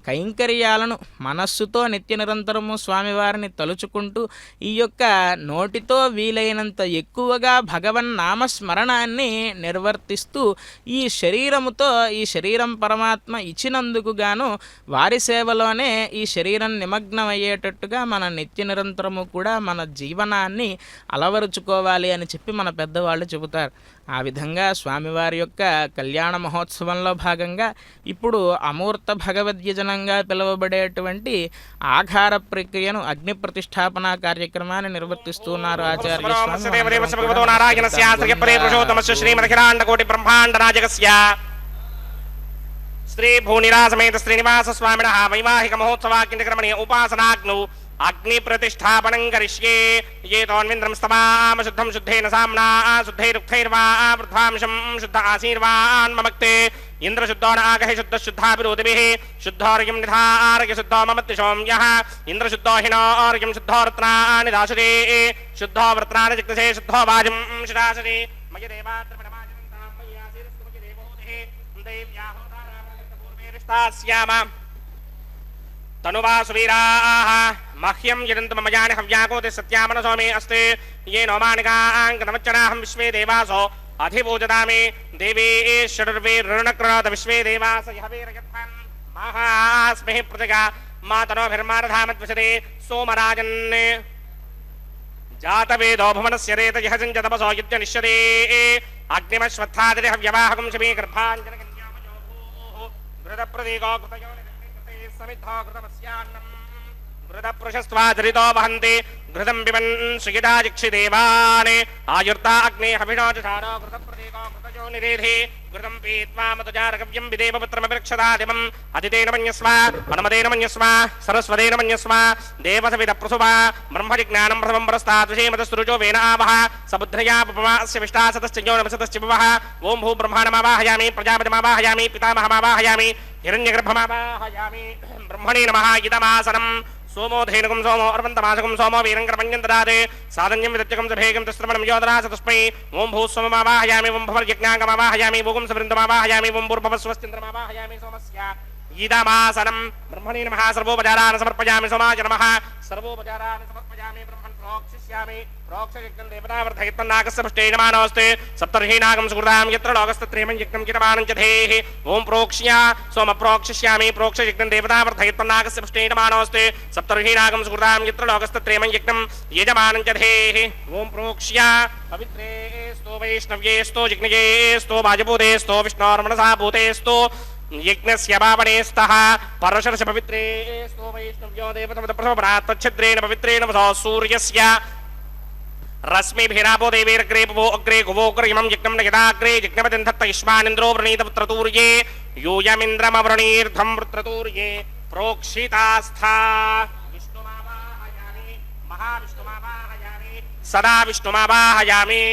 కైంకర్యాలను మనస్సుతో నిత్య నిరంతరము స్వామివారిని తలుచుకుంటూ ఈ యొక్క నోటితో వీలైనంత ఎక్కువగా భగవన్ నామస్మరణాన్ని నిర్వర్తిస్తూ ఈ శరీరముతో, ఈ శరీరం పరమాత్మ ఇచ్చినందుకు గాను వారి సేవలోనే ఈ శరీరం నిమగ్నం అయ్యేటట్టుగా మన నిత్య నిరంతరము కూడా మన జీవనాన్ని అలవరుచుకోవాలి అని చెప్పి మన పెద్దవాళ్ళు చెబుతారు. ఆ విధంగా స్వామివారి యొక్క కళ్యాణ మహోత్సవంలో భాగంగా ఇప్పుడు అమూర్త భగవద్యజనంగా పిలువబడేటువంటి ఆఘార ప్రక్రియను అగ్ని ప్రతిష్టాపన కార్యక్రమాన్ని నిర్వర్తిస్తున్నారు ఆచార్య శ్రీ భూనిరాసమేత శ్రీనివాస స్వామిన వైవాహిక మహోత్సవాక్రమణీయ ఉపాసనాగ్నౌ అగ్ని ప్రతిష్టాపనం కరిష్యే. ఏతోన్వింద్రం స్తవామ శుద్ధం శుద్ధేన సామ్నా శుద్ధైరుక్తైర్వా వృద్ధాంశం శుద్ధ ఆశీర్వాన్ మమక్తే ఇంద్రశుద్ధో నాగహ శుద్ధ శుద్ధాభిరోధిభిః శుద్ధోర్యం నిధారయ శుద్ధో మమత్తిశోమ్యః ఇంద్రశుద్ధో హినోర్యం శుద్ధో రత్నాని దాశరే శుద్ధో వృత్నాని జిగ్నసే శుద్ధో వాజం శిరాశరే మయ దేవాత్రమణమాజనంతాం మయ్యాసిరస్తు మయ దేవోదేః దైవ్యాహోదారామూర్వేరిష్టాస్యామ तनुवासुवीराः मह्यं यजन्तु मम यानि हव्याकोति सत्यामनसो मे अस्ति ये नोमानिकाङ्कनवच्चनाहं विश्वे देवासो अधिपूजतामि देवी षडुर्वीरुणकृणोत विश्वे देवास यहवीरयत्थं महास्मि प्रतिगा मातनोभिर्मारधामद्विषदे सोमराजन् जातवेदो भुवनस्य रेतयः सञ्जतपसो युज्यनिश्यते अग्निमश्वत्थादिति हव्यवाहकं शमी गर्भाञ्जनकन्यामयोः घृतप्रतीको कृतयो समिद्धो घृतमस्यान्नम् घृतपृशस्त्वादरितो वहन्ति घृतं पिबन् सुयिता जिक्षिदेवान् आयुर्ता अग्ने हविषो जुषारो घृतप्रतीको घृतयो निरेधि घृतं पीत्वा मतुजारकव्यं विदेवपुत्रमभिरक्षदादिमम् अतितेन मन्यस्व अनुमतेन मन्यस्व सरस्वतेन मन्यस्व देवसविदप्रसुवा ब्रह्मजिज्ञानं प्रथमं परस्ताद्विषेमतस्तुरुजो वेन आवः सबुद्ध्रया पपमा अस्य विष्टासतश्च यो नमसतश्च भवः ॐ भूब्रह्माणमावाहयामि प्रजापतिमावाहयामि पितामहमावाहयामि हिरण्यगर्भमावाहयामि ब्रह्मणे नमः इदमासनम् सोमो धेनुकं सोमो अर्वन्तमासकं सोमो वीरङ्करमञ्जं ददाते साधन्यं विदत्यकं सभेगं तस्त्रमणं योदरा सतस्मै ॐ भूस्वममावाहयामि ॐ भवर्यज्ञाङ्गमावाहयामि भूगं सवृन्दमावाहयामि ॐ भूर्भवस्वस्तिन्द्रमावाहयामि सोमस्य इदमासनं ब्रह्मणे नमः सर्वोपचारान् समर्पयामि सोमाय नमः सर्वोपचारान् समर्पयामि ब्रह्मन् प्रोक्षिष्यामि प्रोक्षयज्ञं देवतावर्धयित्वं नागस्य पुष्टे नमानोऽस्ते सप्तर्हीनागं सुकृतां यत्र लोकस्तत्रेमं यज्ञं चितमानं च धेः ॐ प्रोक्ष्य सोम प्रोक्षिष्यामि प्रोक्षयज्ञं देवतावर्धयित्वं नागस्य पुष्टे नमानोऽस्ते सप्तर्हीनागं सुकृतां यत्र लोकस्तत्रेमं यज्ञं यजमानं च धेः ॐ प्रोक्ष्य पवित्रेस्तो वैष्णव्येस्तो जिग्नयेस्तो वाजभूतेस्तो विष्णोर्मनसा भूतेस्तो यज्ञस्य पावनेस्तः परशर्ष पवित्रेस्तो वैष्णव्यो देवतमतप्रसवपरात् तच्छद्रेण पवित्रेण वसो सूर्यस्य रश्मिभिरापो देवीर्ग्रेपवो अग्रे गुवोग्रयमं यज्ञं नयदाग्रे यज्ञपतिं दत्त युष्मानिन्द्रो वृणीतपुत्रतूर्ये यूयमिन्द्रमवृणीर्धं वृत्रतूर्ये प्रोक्षितास्था विष्णुमावाहयामि महाविष्णुमावाहयामि सदा विष्णुमावाहयामि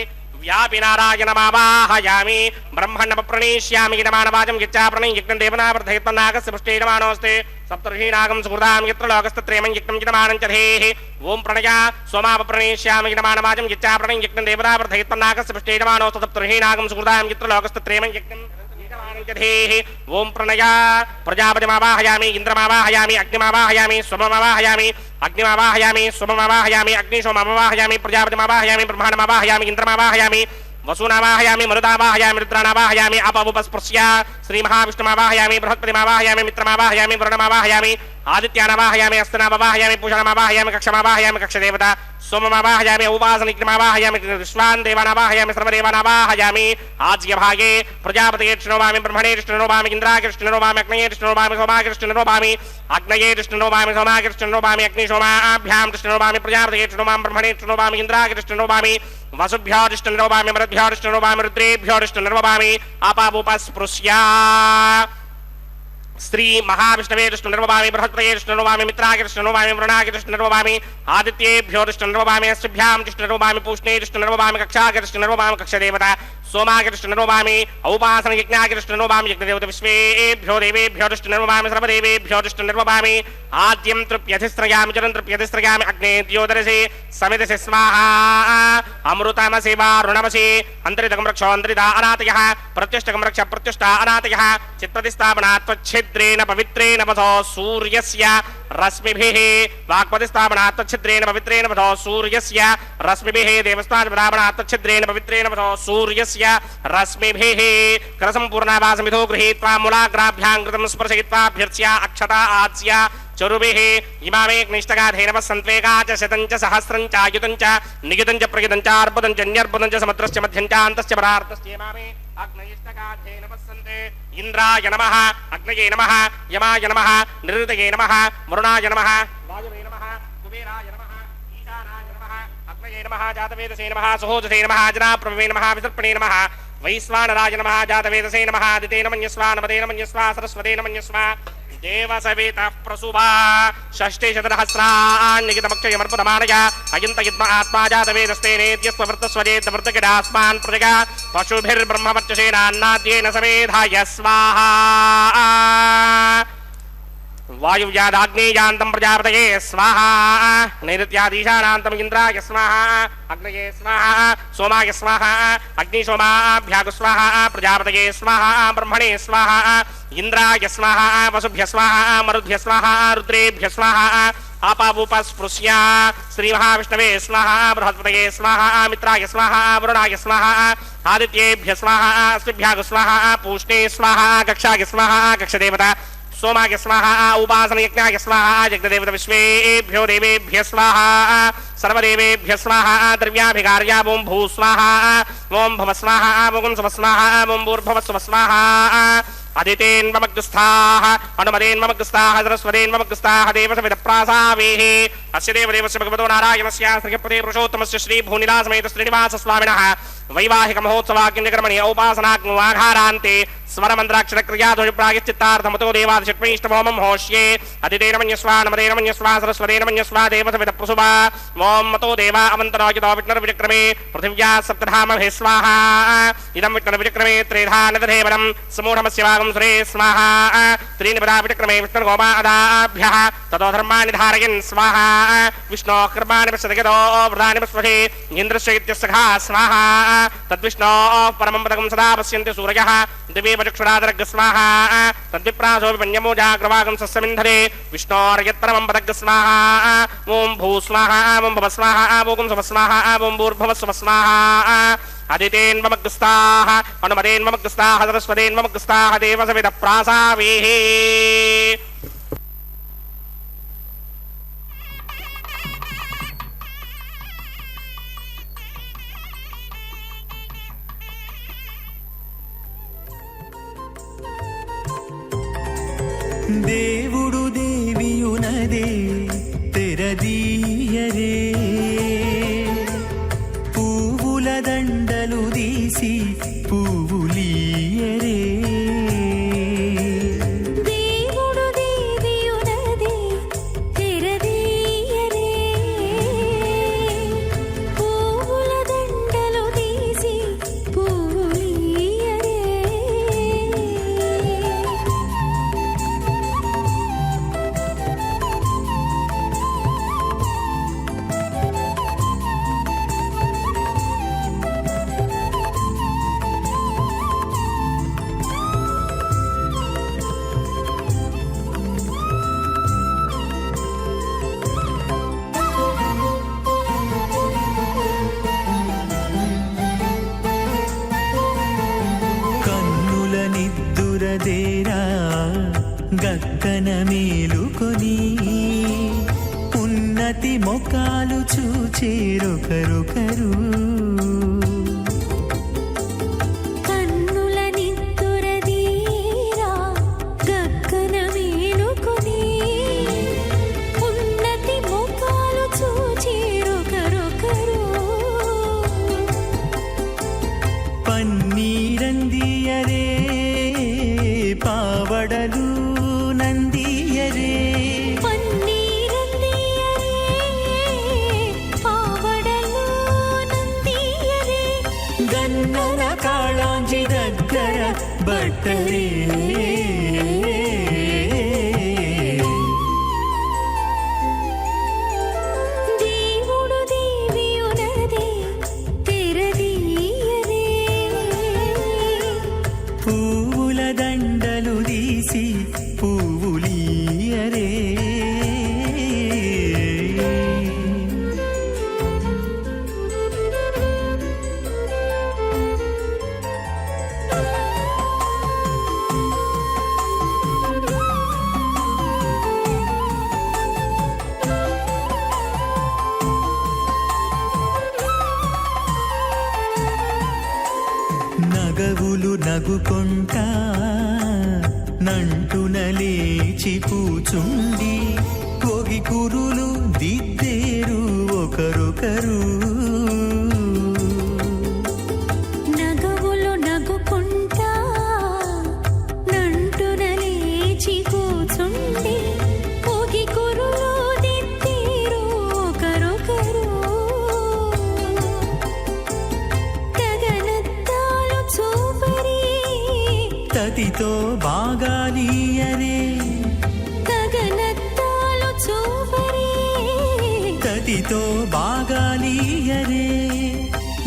व्यापिनारायणमावाहयामि ब्रह्मण्डप्रणीष्यामि यजमानवाचं यच्चा प्रणय यज्ञं देवनावर्धयित्वं नागस्य पुष्टे नमानोऽस्ते सप्तर्षीनागं सुकृतां यत्र लोकस्तत्रेमं यज्ञं यजमानं च धेः ॐ प्रणया सोमापप्रणीष्यामि यजमानवाचं यच्चा प्रणय यज्ञं देवनावर्धयित्वं नागस्य पुष्टे नमानोऽस्ते सप्तर्षीनागं सुकृतां यत्र लोकस्तत्रेमं यज्ञं ओम प्रणया प्रजापतिमावाहयामि इंद्रमावाहयामि अग्निमावाहयामि सोममावाहयामि अग्निमावाहयामि सोममावाहयामि अग्निशोममावाहयामि प्रजापतिमावाहयामि ब्रह्माण्डमावाहयामि इंद्रमावाहयामि वसूनावाहयामि मरुदावाहयामि रुद्रानावाहयामि अपवुपस्पृश्य श्रीमहाविष्णुमावाहयामि बृहस्पतिमावाहयामि मित्रमावाहयामि वरुणमावाहयामि आदित्यानावाहयामि अस्तनामावाहयामि पूषणमावाहयामि कक्षमावाहयामि कक्षदेवता सोममावाहयामि उपासनिग्रमावाहयामि विश्वान् देवानावाहयामि सर्वदेवानावाहयामि आज्यभागे प्रजापतये कृष्णोवामि ब्रह्मणे कृष्णोवामि इन्द्राकृष्णोवामि अग्नये कृष्णोवामि सोमाकृष्णोवामि अग्नये कृष्णोवामि सोमाकृष्णोवामि अग्निशोमाभ्यां कृष्णोवामि प्रजापतये कृष्णोवामि ब्रह्मणे कृष्णोवामि इन्द्राकृष्णोवामि वसुभ्यो कृष्णोवामि मरुद्भ्यो कृष्णोवामि रुद्रेभ्यो कृष्णोवामि आपावुपस्पृश्या श्री महाविष्णवे कृष्णर्ववामि बृहस्पतये कृष्णर्ववामि मित्राय कृष्णर्ववामि वरुणाय कृष्णर्ववामि आदित्येभ्यो कृष्णर्ववामि अस्भ्यां कृष्णर्ववामि पूष्णे कृष्णर्ववामि कक्षाय कृष्णर्ववामि कक्षदेवता सोमाय कृष्णर्ववामि औपासन यज्ञाय कृष्णर्ववामि यज्ञदेवता विश्वेभ्यो देवेभ्यो कृष्णर्ववामि सर्वदेवेभ्यो कृष्णर्ववामि आद्यं तृप्यधिस्त्रयामि जलं तृप्यधिस्त्रयामि अग्ने द्योदरसे समिधसे स्वाहा अमृतमसि वारुणमसि अन्तरितकं रक्षो अन्तरिता अनातयः प्रत्युष्टकं रक्ष प्रत्युष्टा अनातयः चित्प्रतिस्थापना त्वच्छिद्रेण पवित्रेण वधो सूर्यस्य रश्मिभिः वाक्पतिस्थापना त्वच्छिद्रेण पवित्रेण वधो सूर्यस्य रश्मिभिः देवस्थापना त्वच्छिद्रेण पवित्रेण वधो सूर्यस्य रश्मिभिः करसम्पूर्णावासमिधो गृहीत्वा मूलाग्राभ्यां कृतं स्पर्शयित्वाभ्यर्च्य अक्षता आज्य चरुभिः इमामेकनिष्ठगाधेनवः सन्त्वेगा च शतं च सहस्रं च आयुतं च नियुतं च प्रयुतं च अर्बुदं च न्यर्बुदं च समुद्रस्य मध्यं च अन्तश्च परार्धश्च इमामे अग्नयिष्ठगाधेनवः सन्ते इन्द्राय नमः अग्नये नमः यमाय नमः निरुतये नमः वरुणाय नमः वायवे नमः कुबेराय नमः ईशानाय नमः अग्नये नमः जातवेदसे नमः सहोदसे नमः जनाप्रभवे नमः विसर्पणे नमः वैश्वानराय नमः जातवेदसे नमः आदितेन मन्यस्वा नमदेन मन्यस्वा सरस्वतेन मन्यस्वा देवसवितः प्रसुभा षष्टिशतसहस्राण्यगितमक्षयमर्पुतमानय अयन्तयद्म आत्मा जातवेदस्ते नेत्यस्ववृत्तस्वजेतवृत्तगिडास्मान् प्रजगा पशुभिर्ब्रह्मवर्चसेनान्नाद्येन समेधाय स्वाहा वायुव्यादाग्नेयान्तं प्रजापतये स्वाहा नैऋत्यादीशानान्तम् इन्द्राय स्वाहा अग्नये स्वाहा सोमाय स्वाहा अग्निशोमाभ्याग स्वाहा प्रजापतये स्वाहा ब्रह्मणे स्वाहा इन्द्राय स्वाहा वसुभ्य स्वाहा मरुद्भ्य स्वाहा रुद्रेभ्य स्वाहा आपावुपस्पृश्या श्री महाविष्णवे स्वाहा बृहस्पतये स्वाहा मित्राय स्वाहा वरुणाय स्वाहा आदित्येभ्य स्वाहा अस्मभ्याग स्वाहा पूष्णे स्वाहा कक्षाय स्वाहा कक्षदेवता सोमाय स्वाहा उपासन यज्ञाय स्वाहा यज्ञदेवता विश्वेभ्यो देवेभ्य स्वाहा सर्वदेवेभ्य स्वाहा द्रव्याभिकार्या ओं भू स्वाहा ओं भव स्वाहा ओं सुव स्वाहा ओं भूर्भुवः सुवः स्वाहा अदितेन्वमग्रस्थाः अनुमदेन्वमग्रस्थाः सरस्वतेन्वमग्रस्थाः देवसविदप्रासावेः अस्य देवदेवस्य भगवतो नारायणस्य श्रीपते पुरुषोत्तमस्य श्रीभूनिलासमेत श्रीनिवासस्वामिनः वैवाहिक महोत्सवाग्निकर्मणि औपासनाग्निवाघारान्ते स्वरमन्त्राक्षरक्रियाध्वजप्रायश्चित्तार्थमतो देवादिषट्मैष्टभौमं होष्ये अदितेन मन्यस्वा नमदेन मन्यस्वा सरस्वतेन मन्यस्वा देवसविदप्रसुभा ओं मतो देवा अवन्तराजितो विष्णुर्विक्रमे पृथिव्या सप्तधामभिः स्वाहा इदं विष्णुर्विक्रमे त्रेधा नदधेवनं समूढमस्य वागं सुरे स्वाहा त्रीणि पदा विक्रमे विष्णुर्गोपादाभ्यः ततो धर्माणि धारयन् स्वाहा विष्णोः कृपाणि पश्यतगतो व्रतानि पश्वसे इन्द्रस्य इत्यस्य खा स्वाहा तद्विष्णोः परमं पदकं सदा पश्यन्ति सूरयः दिवे चक्षुरादरग् स्वाहा तद्विप्रासोऽपि पन्यमो जाग्रवागं सस्यमिन्धरे विष्णोर्यत्परमं पदग् स्वाहा ओं भू स्वाहा ओं भव स्वाहा ओं सुव स्वाहा ओं भूर्भुवः सुवः स्वाहा अदितेन्वमग्रस्ताः अनुमदेन्वमग्रस्ताः सरस्वतेन्वमग्रस्ताः देवसविदप्रासावेः దేవుడు దేవియునదే తెరదీయరే పువ్వుల దండలు తీసి పువ్వులీయరే దేవుడు దేవియునదే తెరదీయరే పువ్వుల దండలు తీసి పువ్వులీయరే కన్నుల నిద్దురదేరా గక్కన మేలుకొని ఉన్న ఉన్నతి మొకాలు చూచేరొకరొకరు కన్నుల నిత్తురదీరా గగ్గన మేలుకొని ఉన్నతి ముఖాలు చూచేరొకరొకరు పన్నీరందియరే పావడలు నందియరే పన్నీరందియరే పావడలు నందియరే గన్నన కాళాంజి దగ్గర బట్టరే దేవుడు దేవియునదే తెరదీయరే పువ్వుల దండలు తీసి పువ్వులీయరే నగవులు నగుకొంటా నంటున లేచి కూచుండి పొగి కురులు దిద్దేరు ఒకరొకరు నగవులు నగుకుంటా నంటున లేచి కూచుండి పొగి కురులు దిద్దేరు ఒకరొకరు గగనత్తాలు చూపరి తతితో బాగాలీయరే గగనత్తాలు చూపరి తతితో బాగాలీయరే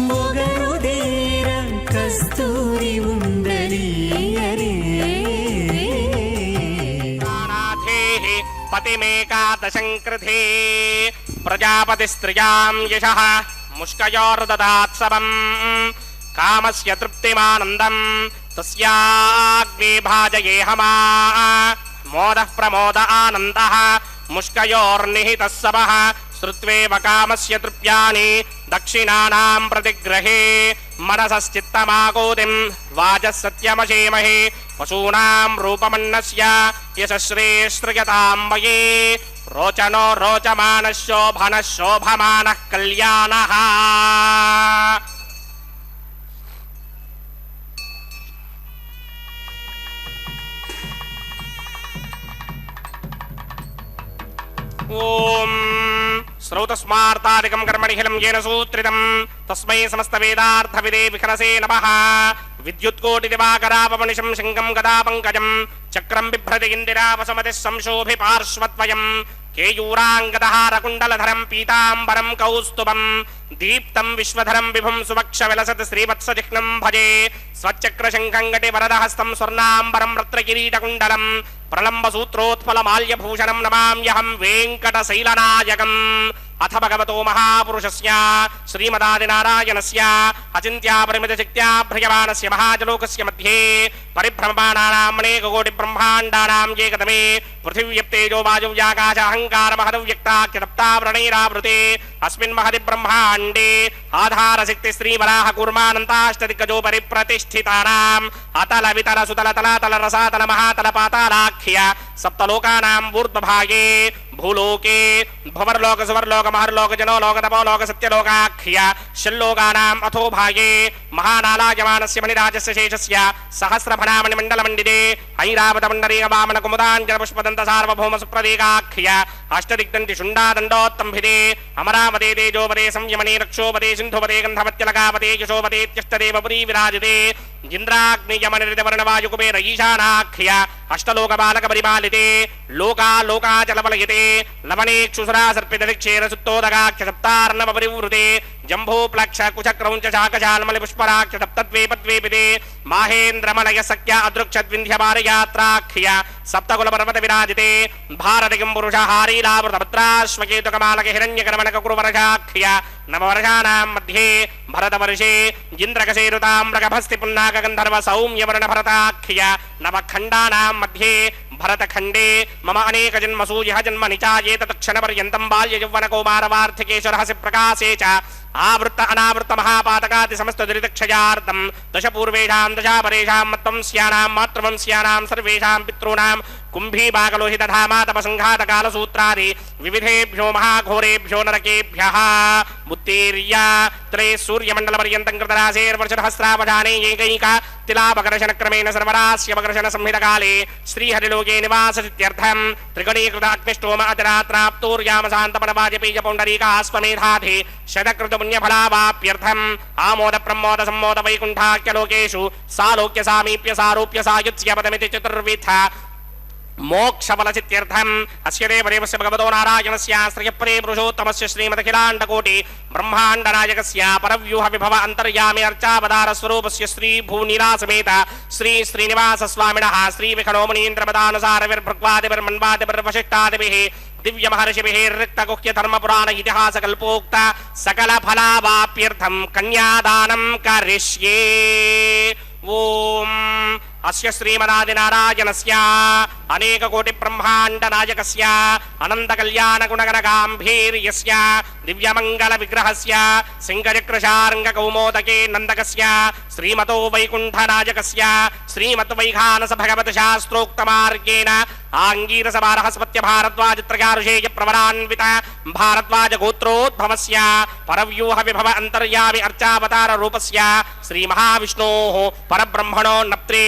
మొగరు దేర కస్తూరి ఉండలీయరే నాథేః పతిమేకాదశం కృధే ప్రజాపతిస్త్రియాం యశః ముష్కయోర్దదాత్సవం కామస్య తృప్తిమానందం తస్యాగ్నే భాజయేహమా మోదః ప్రమోద ఆనందః ముష్కయోర్నిహితः సమః శ్రుత్వేవ కామస్య తృప్యాని దక్షిణానాం ప్రతిగ్రహే మనసశ్చిత్తమాకూతిం వాచः సత్యమశేమహే పశూనాం రూపమన్నస్య యశశ్రేష్ట్రియతాం వయే రోచనో రోచమానః శోభనః శోభమానః కళ్యాణః. ఓం శ్రౌతస్మార్తాదికం కర్మణిఖిలం येन సూత్రితం తస్మై సమస్తవేదార్థవిదే విఖరసే నమః. విద్యుత్కోటి దివాకరాపమనిశం శంఖం గదా పంకజం చక్రం బిభ్రతి ఇందిరావసమతిః సంశోభి పార్శ్వద్వయం కేయూరాంగదహారకుండలధరం పీతాంబరం కౌస్తుభం దీప్తం విశ్వధరం విభుం సువక్ష విలసత్ శ్రీవత్సజిహ్నం భజే స్వచక్రశంఖం గటి వరదహస్తం స్వర్ణాంబరం రత్నకిరీటకుండలం ప్రళంబ సూత్రోత్పలమాల్యభూషణం నమామ్యహం వెంకటశైలనాయకం. అథ భగవతో మహాపురుషస్య శ్రీమదాదినారాయణస్య అచింత్యాపరిమితశక్త్యా భ్రయమానస్య మహాజలోకస్య మధ్యే పరిభ్రమమాణానాం అనేకకోటి బ్రహ్మాండానాం ఏకతమే పృథివ్యప్తేజో వాయువ్యాకాశ అహంకార మహదవ్యక్తాఖ్యతప్తావ్రణైరావృతే అస్మిన్ మహది బ్రహ్మాండే ఆధారశక్తి శ్రీవరాహ కూర్మానంతాష్టదిగ్గజో పరిప్రతిష్ఠితానాం అతల వితల సుతల తలాతల రసాతల మహాతల పాతాళాఖ్య సప్తలోకానాం ఊర్ధ్వభాగే భూలోకే భువర్లోక సువర్లోక మహర్లోక జనోలోక తపోలోక సత్యలోకాఖ్య షల్లోకానాం అథో భాగే మహానాలాయమానస్య మణిరాజస్య శేషస్య సహస్రఫణామణి మండలమండితే ఐరావత మండరీక వామన కుముదాంజన పుష్పదంత సార్వభౌమ సుప్రదీకాఖ్య అష్టదిగ్దంతి శుండాదండోత్తంభిదే అమరావతే తేజోపదే సంయమనే రక్షోపదే సింధుపదే గంధవత్యలకాపదే యశోపదేత్యష్టదేవ పురీ విరాజితే ఇంద్రాగ్నియమనిరితవర్ణవాయుకుబేర ఈశానాఖ్య అష్టలోక బాలక పరిపాలితే లోకా లోకాచలవలయతే లవణేక్షుసురా సర్పితరిక్షేర సుత్తోదగాఖ్య సప్తార్ణవ పరివృతే జంభూప్లక్ష కుచక్రౌంచ శాకశాల్మలి పుష్పరాక్ష సప్తద్వేపద్వేపితే మాహేంద్రమలయ సఖ్య అదృక్షద్వింధ్యపారయాత్రాఖ్య సప్తకుల పర్వత విరాజితే భారతికిం పురుష హారీలావృతభద్రాశ్వకేతుకమాలక హిరణ్యకర్మణక కురువర్షాఖ్య నవవర్షాణాం మధ్యే భరతవర్షే ఇంద్రకశేరుతామ్రకభస్తి పున్నాక గంధర్వ సౌమ్యవర్ణ భరతాఖ్య నవఖండానాం మధ్యే భరతఖండే మమ అనేక జన్మసు యః జన్మని చాయేత తక్షణపర్యంతం బాల్య యౌవన కౌమారవార్ధకేషు రహస్య ప్రకాశే చ ఆవృత్త అనావృత్త మహాపాతకాది సమస్త దురితక్షయార్థం దశ పూర్వేషాం దశాపరేషాం మత్వంస్యానాం మాతృవంస్యానాం సర్వేషాం పితॄణాం కుంభీపాకలోహితధామాతపసంఘాతకాలసూత్రాది వివిధేభ్యో మహాఘోరేభ్యో నరకేభ్యః ఉత్తీర్య త్రయ సూర్యమండలపర్యంతం కృతరాశేర్వర్షసహస్రావధానే ఏకైక తిలాపకర్షణక్రమేణ సర్వరాస్యపకర్షణ సంహితకాలే శ్రీహరిలోకే నివాససిత్యర్థం త్రిగణీకృత అగ్నిష్టోమ అతిరాత్రాప్తూర్యామశాంతపనవాజపేయ పౌండరీకాస్వమేధాధి శతకృత పుణ్యఫలావాప్యర్థం ఆమోద ప్రమోద సమ్మోద వైకుంఠాఖ్యలోకేషు సాలోక్య సామీప్య సారూప్య సాయుజ్యపదమితి చతుర్విధ మోక్షఫలసిత్యర్థం అస్య దేవదేవస్య భగవతో నారాయణస్య శ్రియపదే పురుషోత్తమస్య శ్రీమదఖిలాండకోటి బ్రహ్మాండనాయకస్య పరవ్యూహ విభవ అంతర్యామి అర్చావతార స్వరూపస్య శ్రీ భూనిరాసమేత శ్రీ శ్రీనివాస స్వామినః శ్రీ విఖనోమనీంద్రమదానుసారవిర్భృగ్వాదిభిర్వశిష్టాదిభిః దివ్య మహర్షిభిః రిక్తగుహ్య ధర్మపురాణ ఇతిహాస కల్పోక్త సకల ఫలావాప్యర్థం కన్యాదానం కరిష్యే. ఓం అస్య శ్రీమదాదినారాయణస్య అనేక కోటి బ్రహ్మాండ నాయకస్య అనంత కళ్యాణ గుణగణ గాంభీర్యస్య దివ్యమంగళ విగ్రహస్య సింగచక్రశార్ంగ కౌమోదకే నందకస్య శ్రీమతో వైకుంఠ నాయకస్య శ్రీమత్ వైఖానస భగవత శాస్త్రోక్త మార్గేణ ఆంగీరస బృహస్పత్య భారద్వాజత్రగారుషేయ ప్రవరాన్విత భారద్వాజ గోత్రోద్భవస్య పరవ్యూహ విభవ అంతర్యామి అర్చావతార రూపస్య శ్రీ మహావిష్ణోః పరబ్రహ్మణో నప్త్రే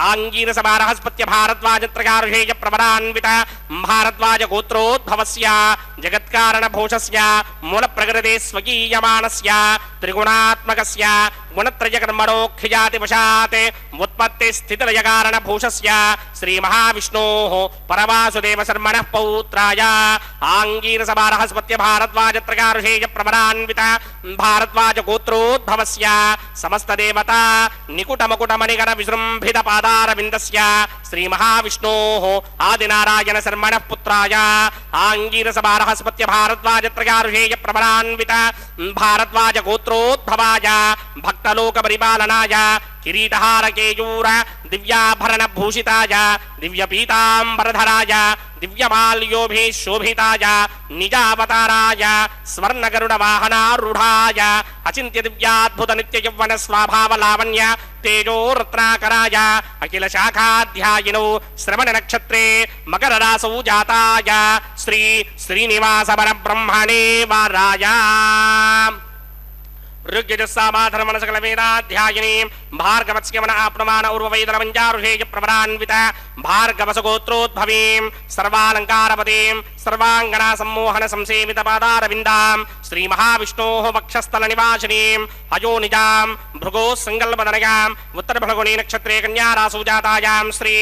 ఆంగీరస బృహస్పత్య భారద్వాజత్రగారుషేయ ప్రవరాన్విత భారద్వాజ గోత్రోద్భవస్య జగత్కారణ భూషస్య మూల ప్రకృతే స్వకీయమానస్య త్రిగుణాత్మకస్య గుణత్రయ కర్మణోఖ్యాతి వశాత్ ఉత్పత్తి స్థితిలయ కారణ భూషస్య శ్రీ మహావిష్ణోః పరవాసుదేవ శర్మణః పౌత్రాయ ఆంగీరస బృహస్పత్య భారద్వాజత్రగారుషేయ ప్రవరాన్విత భారద్వాజ గోత్రోద్భవస్య సమస్త దేవతా నికుటమకుటమణిగణ విజృంభిత పాదారవిందస్య శ్రీ మహావిష్ణోః ఆదినారాయణ శర్మణః పుత్రాయ ఆంగీరస బృహస్పత్య భారద్వాజత్రగారుషేయ ప్రవరాన్విత భారద్వాజ గోత్రోద్భవాయ భక్తలోక పరిపాలనాయ కిరీటహార కేయూర దివ్యాభరణ భూషితాయ దివ్య పీతాంబరధరాయ దివ్యమాల్యోభి శోభితాయ నిజావతారాయ స్వర్ణగరుడ వాహనారూఢాయ అచింత్య దివ్యాద్భుత నిత్య యౌవన స్వభావ లావణ్య తేజో రత్నాకరాయ అఖిల శాఖాధ్యాయినో శ్రవణ నక్షత్రే మకర రాసౌ జాతాయ శ్రీ శ్రీనివాస పరబ్రహ్మణే వారాయ ఋగ్యజస్సామాధర్మణ సకల వేదాధ్యాయిని భార్గవస్యమన ఆప్నమాన ఉర్వవైదలమంజారుషేయ ప్రవరాన్విత భార్గవస గోత్రోద్భవీం సర్వాలంకారపదీం సర్వాంగనా సమ్మోహన సంసేవిత పాదారవిందాం శ్రీ మహావిష్ణోః వక్షస్థల నివాసినీం అయోనిజాం భృగో సంకల్పదనయాం ఉత్తరభృగుణీ నక్షత్రే కన్యారాసౌ జాతాయాం శ్రీ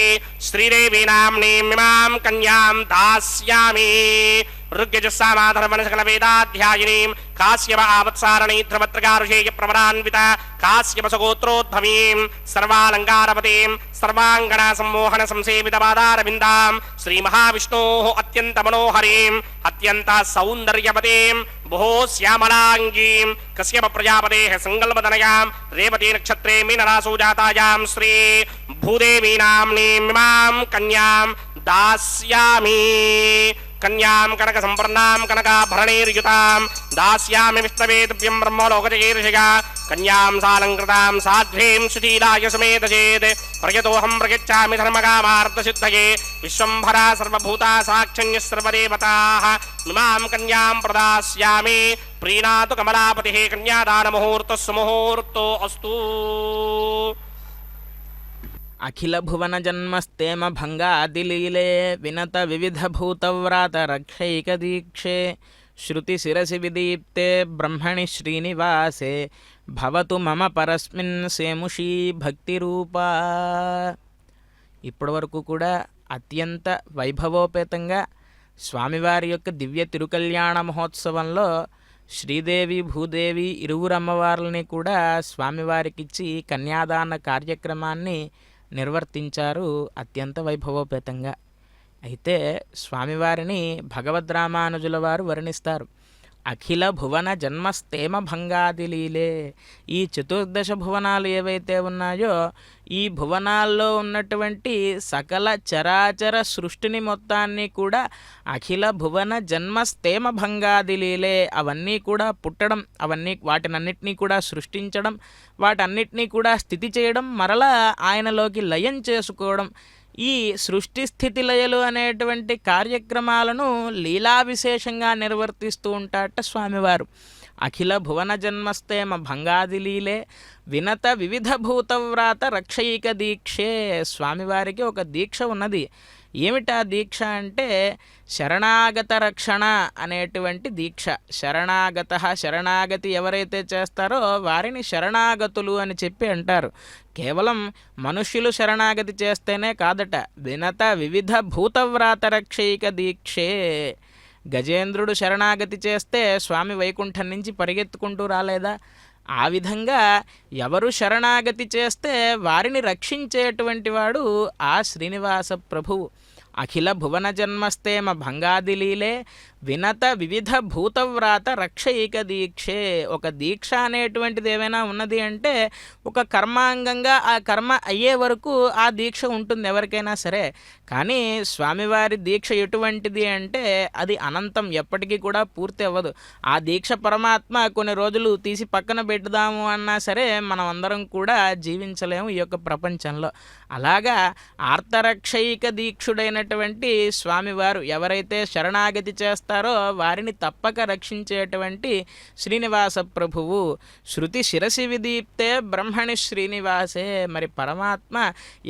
శ్రీదేవీ నామ్నీమిమాం కన్యాం దాస్యామి. ఋగ్యజస్సామాధర్మణ సకల వేదాధ్యాయినీం కాశ్యప ఆవత్సారణీ ధ్రువత్రగారుషేయ ప్రవరాన్విత కాశ్యపస గోత్రోద్భవీం సర్వాలంకారపతీం సర్వాంగణ సమ్మోహన సంసేవిత పాదారవిందాం శ్రీ మహావిష్ణోః అత్యంత మనోహరీం అత్యంత సౌందర్యపతీం బహో శ్యామలాంగీం కశ్యప ప్రజాపతేః సంకల్పదనయాం రేవతీ నక్షత్రే మీనరాసౌ జాతాయాం శ్రీ భూదేవీ నామ్నీమిమాం కన్యాం దాస్యామి. కన్యాం కనక సంపర్ణాం కనకాభరణైర్యుతాం దాస్యామి విష్ణవే దివ్యం బ్రహ్మలోకజగీర్షిగా కన్యాం సాలంకృతాం సాధ్వీం సుశీలాయ సమేత చేత్ ప్రయతోహం ప్రయచ్చామి ధర్మకామార్థసిద్ధయే విశ్వంభరా సర్వభూతా సాక్షిణ్య సర్వదేవతాః ఇమాం కన్యాం ప్రదాస్యామి. ప్రీణాతు కమలాపతిః కన్యాదాన ముహూర్తః సుముహూర్తో అస్తు. అఖిల భువన జన్మస్తేమ భంగాదిలీలే వినత వివిధ భూతవ్రాత రక్షైక దీక్షే శృతి శిరసి విదీప్తే బ్రహ్మణి శ్రీనివాసే భవతు మమ పరస్మిన్ సేముషీ భక్తి రూపా. ఇప్పటివరకు కూడా అత్యంత వైభవోపేతంగా స్వామివారి యొక్క దివ్య తిరుకల్యాణ మహోత్సవంలో శ్రీదేవి భూదేవి ఇరువురు అమ్మవార్లని కూడా స్వామివారికిచ్చి కన్యాదాన కార్యక్రమాన్ని నిర్వర్తించారు అత్యంత వైభవోపేతంగా. అయితే స్వామివారిని భగవద్ రామానుజుల వారు వర్ణిస్తారు. అఖిల భువన జన్మస్తేమ భంగాదిలీలే. ఈ చతుర్దశ భువనాలు ఏవైతే ఉన్నాయో ఈ భువనాల్లో ఉన్నటువంటి సకల చరాచర సృష్టిని మొత్తాన్ని కూడా అఖిల భువన జన్మస్తేమ భంగాదిలీలే, అవన్నీ కూడా పుట్టడం, వాటినన్నిటినీ కూడా సృష్టించడం, వాటన్నిటినీ కూడా స్థితి చేయడం, మరలా ఆయనలోకి లయం చేసుకోవడం, ఈ సృష్టి స్థితి లయలు అనేటువంటి కార్యక్రమాలను లీలా విశేషంగా నిర్వర్తిస్తూ ఉంటారట స్వామివారు. అఖిల భువన జన్మస్తేమ భంగాదిలీలే వినత వివిధ భూతవ్రాత రక్షైక దీక్షే. స్వామివారికి ఒక దీక్ష ఉన్నది. ఏమిటా దీక్ష అంటే శరణాగత రక్షణ అనేటువంటి దీక్ష. శరణాగతి ఎవరైతే చేస్తారో వారిని శరణాగతులు అని చెప్పి అంటారు. కేవలం మనుష్యులు శరణాగతి చేస్తేనే కాదట, వినత వివిధ భూతవ్రాత రక్షైక దీక్షే. గజేంద్రుడు శరణాగతి చేస్తే స్వామి వైకుంఠం నుంచి పరిగెత్తుకుంటూ రాలేదా? ఆ విధంగా ఎవరు శరణాగతి చేస్తే వారిని రక్షించేటువంటి వాడు ఆ శ్రీనివాస ప్రభువు. అఖిల భువన జన్మస్తేమ భంగాదిలీలే వినత వివిధ భూతవ్రాత రక్షైక దీక్షే. ఒక దీక్ష అనేటువంటిది ఏమైనా ఉన్నది అంటే ఒక కర్మాంగంగా ఆ కర్మ అయ్యే వరకు ఆ దీక్ష ఉంటుంది ఎవరికైనా సరే. కానీ స్వామివారి దీక్ష ఎటువంటిది అంటే అది అనంతం, ఎప్పటికీ కూడా పూర్తి అవ్వదు. ఆ దీక్ష పరమాత్మ కొన్ని రోజులు తీసి పక్కన పెట్టుదాము అన్నా సరే మనం అందరం కూడా జీవించలేము ఈ యొక్క ప్రపంచంలో. అలాగా ఆర్తరక్షైక దీక్షుడైనటువంటి స్వామివారు ఎవరైతే శరణాగతి చేస్తారో వారిని తప్పక రక్షించేటువంటి శ్రీనివాస ప్రభువు. శృతి శిరసి విదీప్తే బ్రహ్మణి శ్రీనివాసే. మరి పరమాత్మ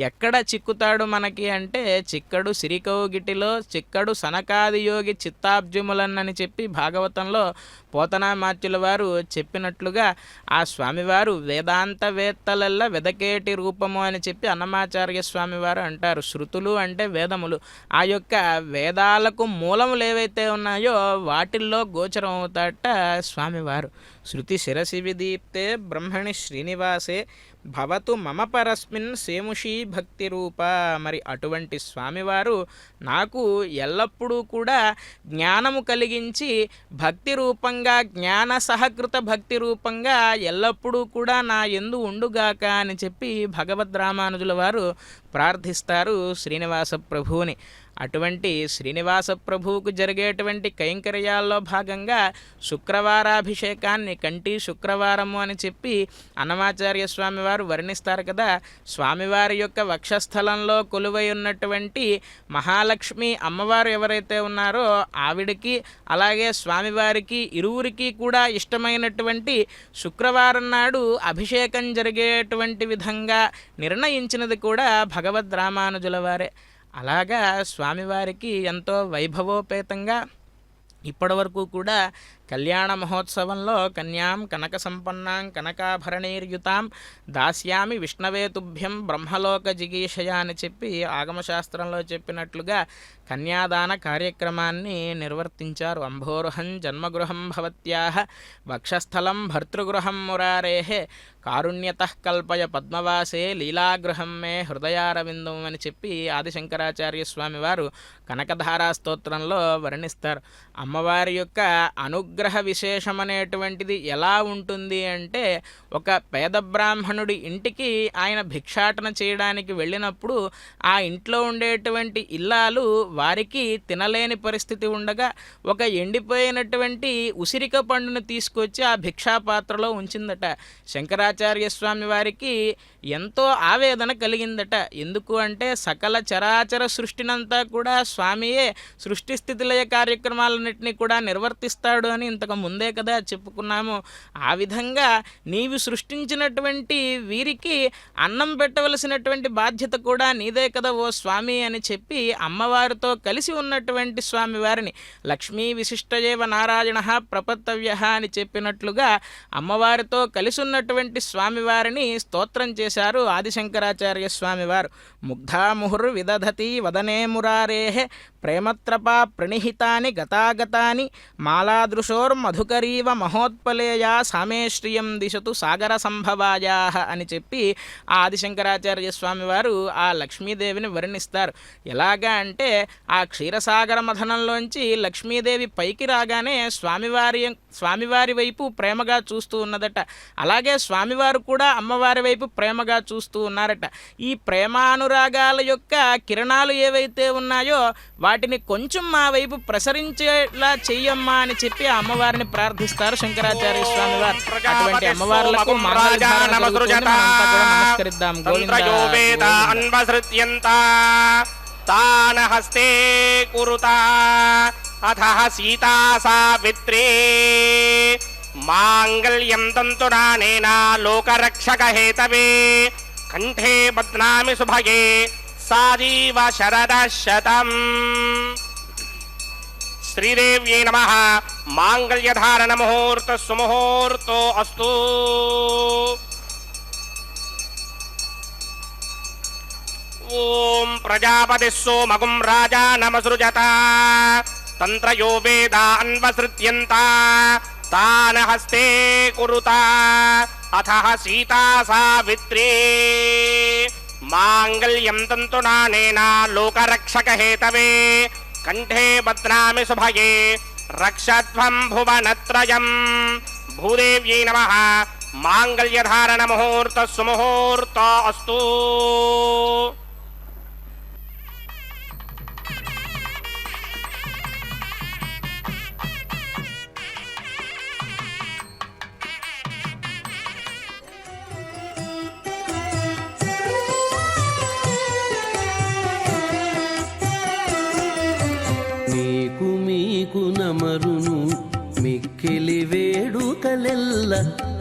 ఎక్కడ చిక్కుతాడు మనకి అంటే చిక్కడు సిరికౌగిటిలో చిక్కడు సనకాది యోగి చిత్తాబ్జములన్నని చెప్పి భాగవతంలో పోతనామాత్యుల వారు చెప్పినట్లుగా ఆ స్వామివారు వేదాంతవేత్తలల్లా వెదకేటి రూపము అని చెప్పి అన్నమాచార్య స్వామివారు అంటారు. శృతులు అంటే వేదములు. ఆ యొక్క వేదాలకు మూలములు ఏవైతే ఉన్నాయో వాటిల్లో గోచరం అవుతాట స్వామివారు. శృతి శిరసి విదీప్తే బ్రహ్మణి శ్రీనివాసే భవతు మమ పరస్మిన్ సేముషీ భక్తి రూప. మరి అటువంటి స్వామివారు నాకు ఎల్లప్పుడూ కూడా జ్ఞానము కలిగించి భక్తి రూపంగా, జ్ఞాన సహకృత భక్తి రూపంగా ఎల్లప్పుడూ కూడా నా యందు ఉండుగాక అని చెప్పి భగవద్ రామానుజుల వారు ప్రార్థిస్తారు శ్రీనివాస ప్రభువుని. అటువంటి శ్రీనివాస ప్రభువుకు జరిగేటువంటి కైంకర్యాల్లో భాగంగా శుక్రవారాభిషేకాన్ని కంటి శుక్రవారము అని చెప్పి అన్నమాచార్య స్వామివారు వర్ణిస్తారు కదా. స్వామివారి యొక్క వక్షస్థలంలో కొలువై ఉన్నటువంటి మహాలక్ష్మి అమ్మవారు ఎవరైతే ఉన్నారో ఆవిడికి అలాగే స్వామివారికి ఇరువురికి కూడా ఇష్టమైనటువంటి శుక్రవారం నాడు అభిషేకం జరిగేటువంటి విధంగా నిర్ణయించినది కూడా భగవద్ రామానుజుల వారే. అలాగా స్వామివారికి ఎంతో వైభవోపేతంగా ఇప్పటి వరకు కూడా కళ్యాణ మహోత్సవంలో కన్యాం కనక సంపన్నాం కనకాభరణైర్యుతాం దాస్యామి విష్ణవేతుభ్యం బ్రహ్మలోక జిగీషయ అని చెప్పి ఆగమశాస్త్రంలో చెప్పినట్లుగా కన్యాదాన కార్యక్రమాన్ని నిర్వర్తించారు. అంభోరుహం జన్మగృహం భవత్యాః వక్షస్థలం భర్తృగృహం మురారేహే కారుణ్యతః కల్పయ పద్మవాసే లీలాగృహం మే హృదయారవిందం అని చెప్పి ఆదిశంకరాచార్య స్వామి వారు కనకధారా స్తోత్రంలో వర్ణిస్తారు. అమ్మవారి యొక్క అనుగ్రహ విశేషం అనేటువంటిది ఎలా ఉంటుంది అంటే ఒక పేద బ్రాహ్మణుడి ఇంటికి ఆయన భిక్షాటన చేయడానికి వెళ్ళినప్పుడు ఆ ఇంట్లో ఉండేటువంటి ఇల్లాలు వారికి తినలేని పరిస్థితి ఉండగా ఒక ఎండిపోయినటువంటి ఉసిరిక పండును తీసుకొచ్చి ఆ భిక్షాపాత్రలో ఉంచిందట. శంకరాచార్య స్వామి వారికి ఎంతో ఆవేదన కలిగిందట. ఎందుకు అంటే సకల చరాచర సృష్టినంతా కూడా స్వామియే సృష్టి స్థితిలయ కార్యక్రమాలన్నింటినీ కూడా నిర్వర్తిస్తాడు అని ఇంతకు ముందే కదా చెప్పుకున్నాము. ఆ విధంగా నీవు సృష్టించినటువంటి వీరికి అన్నం పెట్టవలసినటువంటి బాధ్యత కూడా నీదే కదా ఓ స్వామి అని చెప్పి అమ్మవారితో కలిసి ఉన్నటువంటి స్వామివారిని లక్ష్మీ విశిష్టయేవ నారాయణ ప్రపత్తవ్య అని చెప్పినట్లుగా అమ్మవారితో కలిసి ఉన్నటువంటి స్వామివారిని స్తోత్రం చేశారు ఆదిశంకరాచార్య స్వామివారు. ముగ్ధాముహుర్ విదధతి వదనే మురారేహే ప్రేమత్రపా ప్రణిహితాని గతాగతాని మాలాదృశోర్మధుకరీవ మహోత్పలేయా సామే శ్రియం దిశతు సాగర సంభవాయా అని చెప్పి ఆ ఆదిశంకరాచార్య స్వామి వారు ఆ లక్ష్మీదేవిని వర్ణిస్తారు. ఎలాగా అంటే ఆ క్షీరసాగర మథనంలోంచి లక్ష్మీదేవి పైకి రాగానే స్వామివారి వైపు ప్రేమగా చూస్తూ ఉన్నదట. అలాగే స్వామివారు కూడా అమ్మవారి వైపు ప్రేమగా చూస్తూ ఉన్నారట. ఈ ప్రేమానురాగాల యొక్క కిరణాలు ఏవైతే ఉన్నాయో వాటిని కొంచెం మా వైపు ప్రసరించేలా చెయ్యమ్మా అని చెప్పి ఆ అమ్మవారిని ప్రార్థిస్తారు శంకరాచార్య స్వామి వారు. అటువంటి అమ్మవార్లకు నమస్కరిద్దాం. హస్తే కురుతా అథ సీతా సావిత్రీ మాంగళ్యం తంతునానేన లోకరక్షక హేతవే కంఠే బధ్నామి సుభగే సాజీవ శరద శతం. శ్రీదేవ్యై నమః. మాంగళ్యధారణ ముహూర్త సుముహూర్తో అస్తు. ఓం ప్రజాపతి సోమగుం రాజా నమసృజత తంత్రయో వేదాన్వసృత్యంత తాన హస్తే కురుతా అథ సీతా సావిత్రీ మాంగళ్యం తంతునానేన లోకరక్షక హేతవే కంఠే బధ్నామి సుభగే రక్షధ్వం భువనత్రయం. భూదేవ్యై నమః. మాంగళ్యధారణ ముహూర్త సుముహూర్త అస్తు. మీకు నమరును మిక్కిలి వేడుకలెల్ల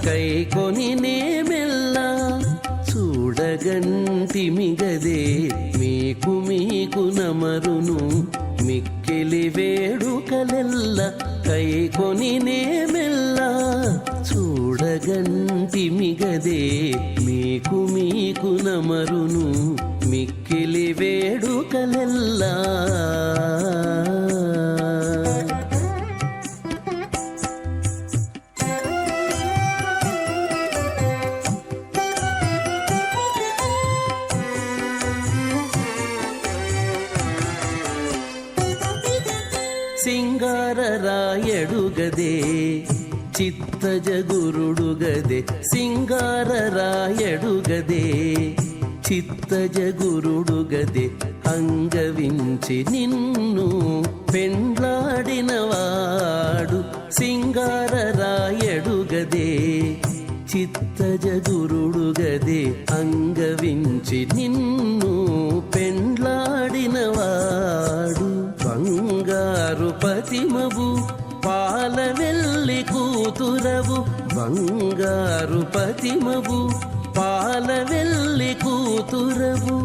కైకొని నేమెల్ల చూడగంటిమిగదే. మీకు నమరును మిక్కిలి వేడుకలెల్ల కైకొని నేమెల్ల చూడగంటిమిగదే. మీకు నమరును మిక్కిలి వేడుకలెల్లా. సింగారరాయడుగదే చిత్తజగురుడుగదే. సింగారరాయడుగదే చిత్తజగురుడుగదే. అంగవించి నిన్ను పెండ్లాడినవాడు సింగారరాయడుగదే చిత్తజగురుడుగదే. అంగవించి నిన్ను పెండ్లాడినవాడు బంగారు పతిమవు పాలవెల్లి కూతురవు. బంగారు పతిమవు పాలవెల్లి కూతురవు.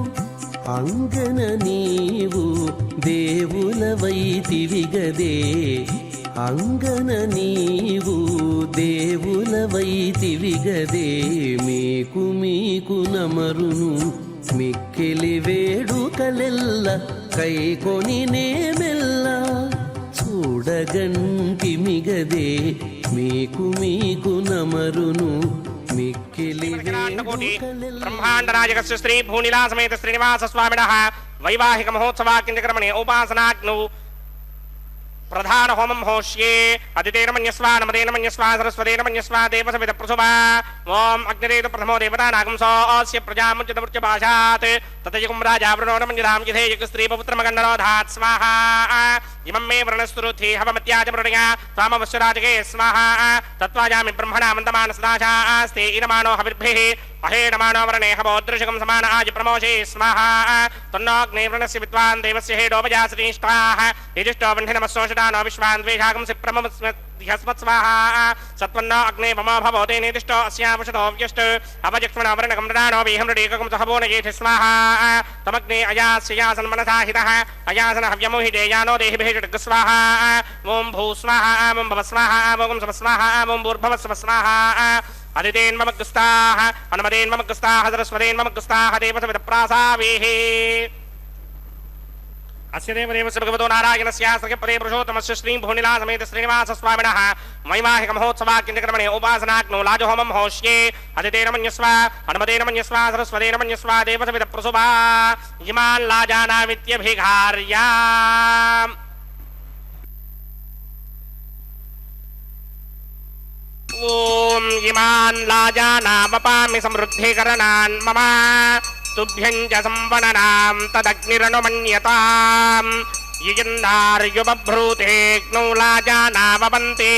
అంగన నీవు దేవులవైతివిగదే. అంగన నీవు దేవులవైతివిగదే. మీకు నమరును మిక్కిలి వేడుకలెల్ల కైకొని నేమెల్ల చూడగంటిమిగదే. మీకు నమరును మిక్కిలి వేడుకలెల్ల. బ్రహ్మాండరాజకస్య శ్రీ భూనిలా సమేత శ్రీనివాస స్వామినః వైవాహిక మహోత్సవాక్యంజక్రమణే ఉపాసనాగ్నౌ ప్రధాన హోమం హోష్యే. అదితేన మన్యస్వా నమదేన మన్యస్వా సరస్వతేన మన్యస్వా దేవసవిత ప్రసుభా. ఓం అగ్నిరేతు ప్రథమో దేవతానాగంసోऽస్య ప్రజాముచ్యతమృత్య భాషాత్ తతయుగం రాజావృణో నమన్యదాం యథేయుగ స్త్రీపపుత్రమగన్నరోధాత్ స్వాహా. ఇమం మే వృణస్తురుద్ధి హవమత్యాజమృణయ త్వామవశ్వరాజకే స్వాహా. తత్వాజామి బ్రహ్మణా మందమానసదాశాస్తే ఇరమాణో హవిర్భిః అహేణమాణో వరణే హవోదృశకం సమాన ఆజ ప్రమోషే స్వాహా. తన్నోగ్నే వృణస్య విద్వాన్ దేవస్య హేడోపజాసతిష్టాః యజిష్టో వహ్నినమస్సోషడానో విశ్వాన్ ద్వేషాగం సిప్రమస్మత్ స్వాహా. సత్వన్నో అగ్నే మమో భవోతే నిర్దిష్టో అస్యావషతో వ్యష్ట అపజక్ష్మణ వర్ణకం రడానో వేహంరడేకం సహబోనయేతి స్వాహా. తమగ్నే అయాస్యాసన్ మనసా హితః అయాసన హవ్యమోహిదేయానో దేహిభిషడ్గ స్వాహా. ఓం భూ స్వాహా. ఓం భవ స్వాహా. ఓం సవ స్వాహా. ఓం భూర్భవ స్వ స్వాహా. అదితేన్మమగ్రస్తాః అనుమదేన్మమగ్రస్తాః సరస్వతేన్మమగ్రస్తాః దేవసవిత ప్రాసావేః. अस्य देवदेवस्य भगवतो नारायणस्य श्रीपदे पुरुषोत्तमस्य श्री भूनिला समेत श्रीनिवास स्वामिनः वैवाहिक महोत्सवाख्यक्रमणे उपासनाग्नो लाजहोमं होष्ये अदितेन मन्यस्व हनुमतेन मन्यस्व सरस्वतेन मन्यस्व देवसविद प्रसुभा इमान् लाजानामित्यभिघार्या ॐ इमान् लाजानामपामि समृद्धिकरणान् मम तुभ्यं च संवननां तदग्निरनुमन्यताम् यजन्नार्युबभ्रूतेऽग्नौ लाजानावपन्ते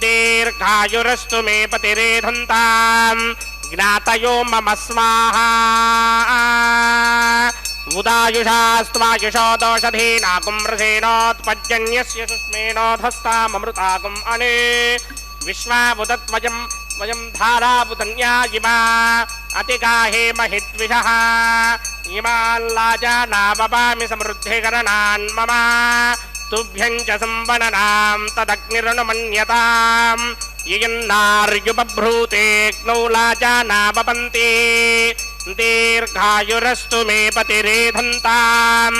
दीर्घायुरस्तु मे पतिरेधन्ताम् ज्ञातयो मम स्वाहा उदायुषास्त्वायुषो दोषधीनाकुम्रसेनोत्पद्यन्यस्य सुष्मेनोधस्ताममृताकुम् अने विश्वावुदत्वयम् वयं धारावुदन्या इमा अतिगाहे महिद्विषः इमान् लाजानावपामि समृद्धिकरणान् मम तुभ्यं च संवननां तदग्निरनुमन्यताम् ययन्नार्युबभ्रूतेऽग्नौ लाजानावपन्ते दीर्घायुरस्तु मे पतिरेधन्ताम्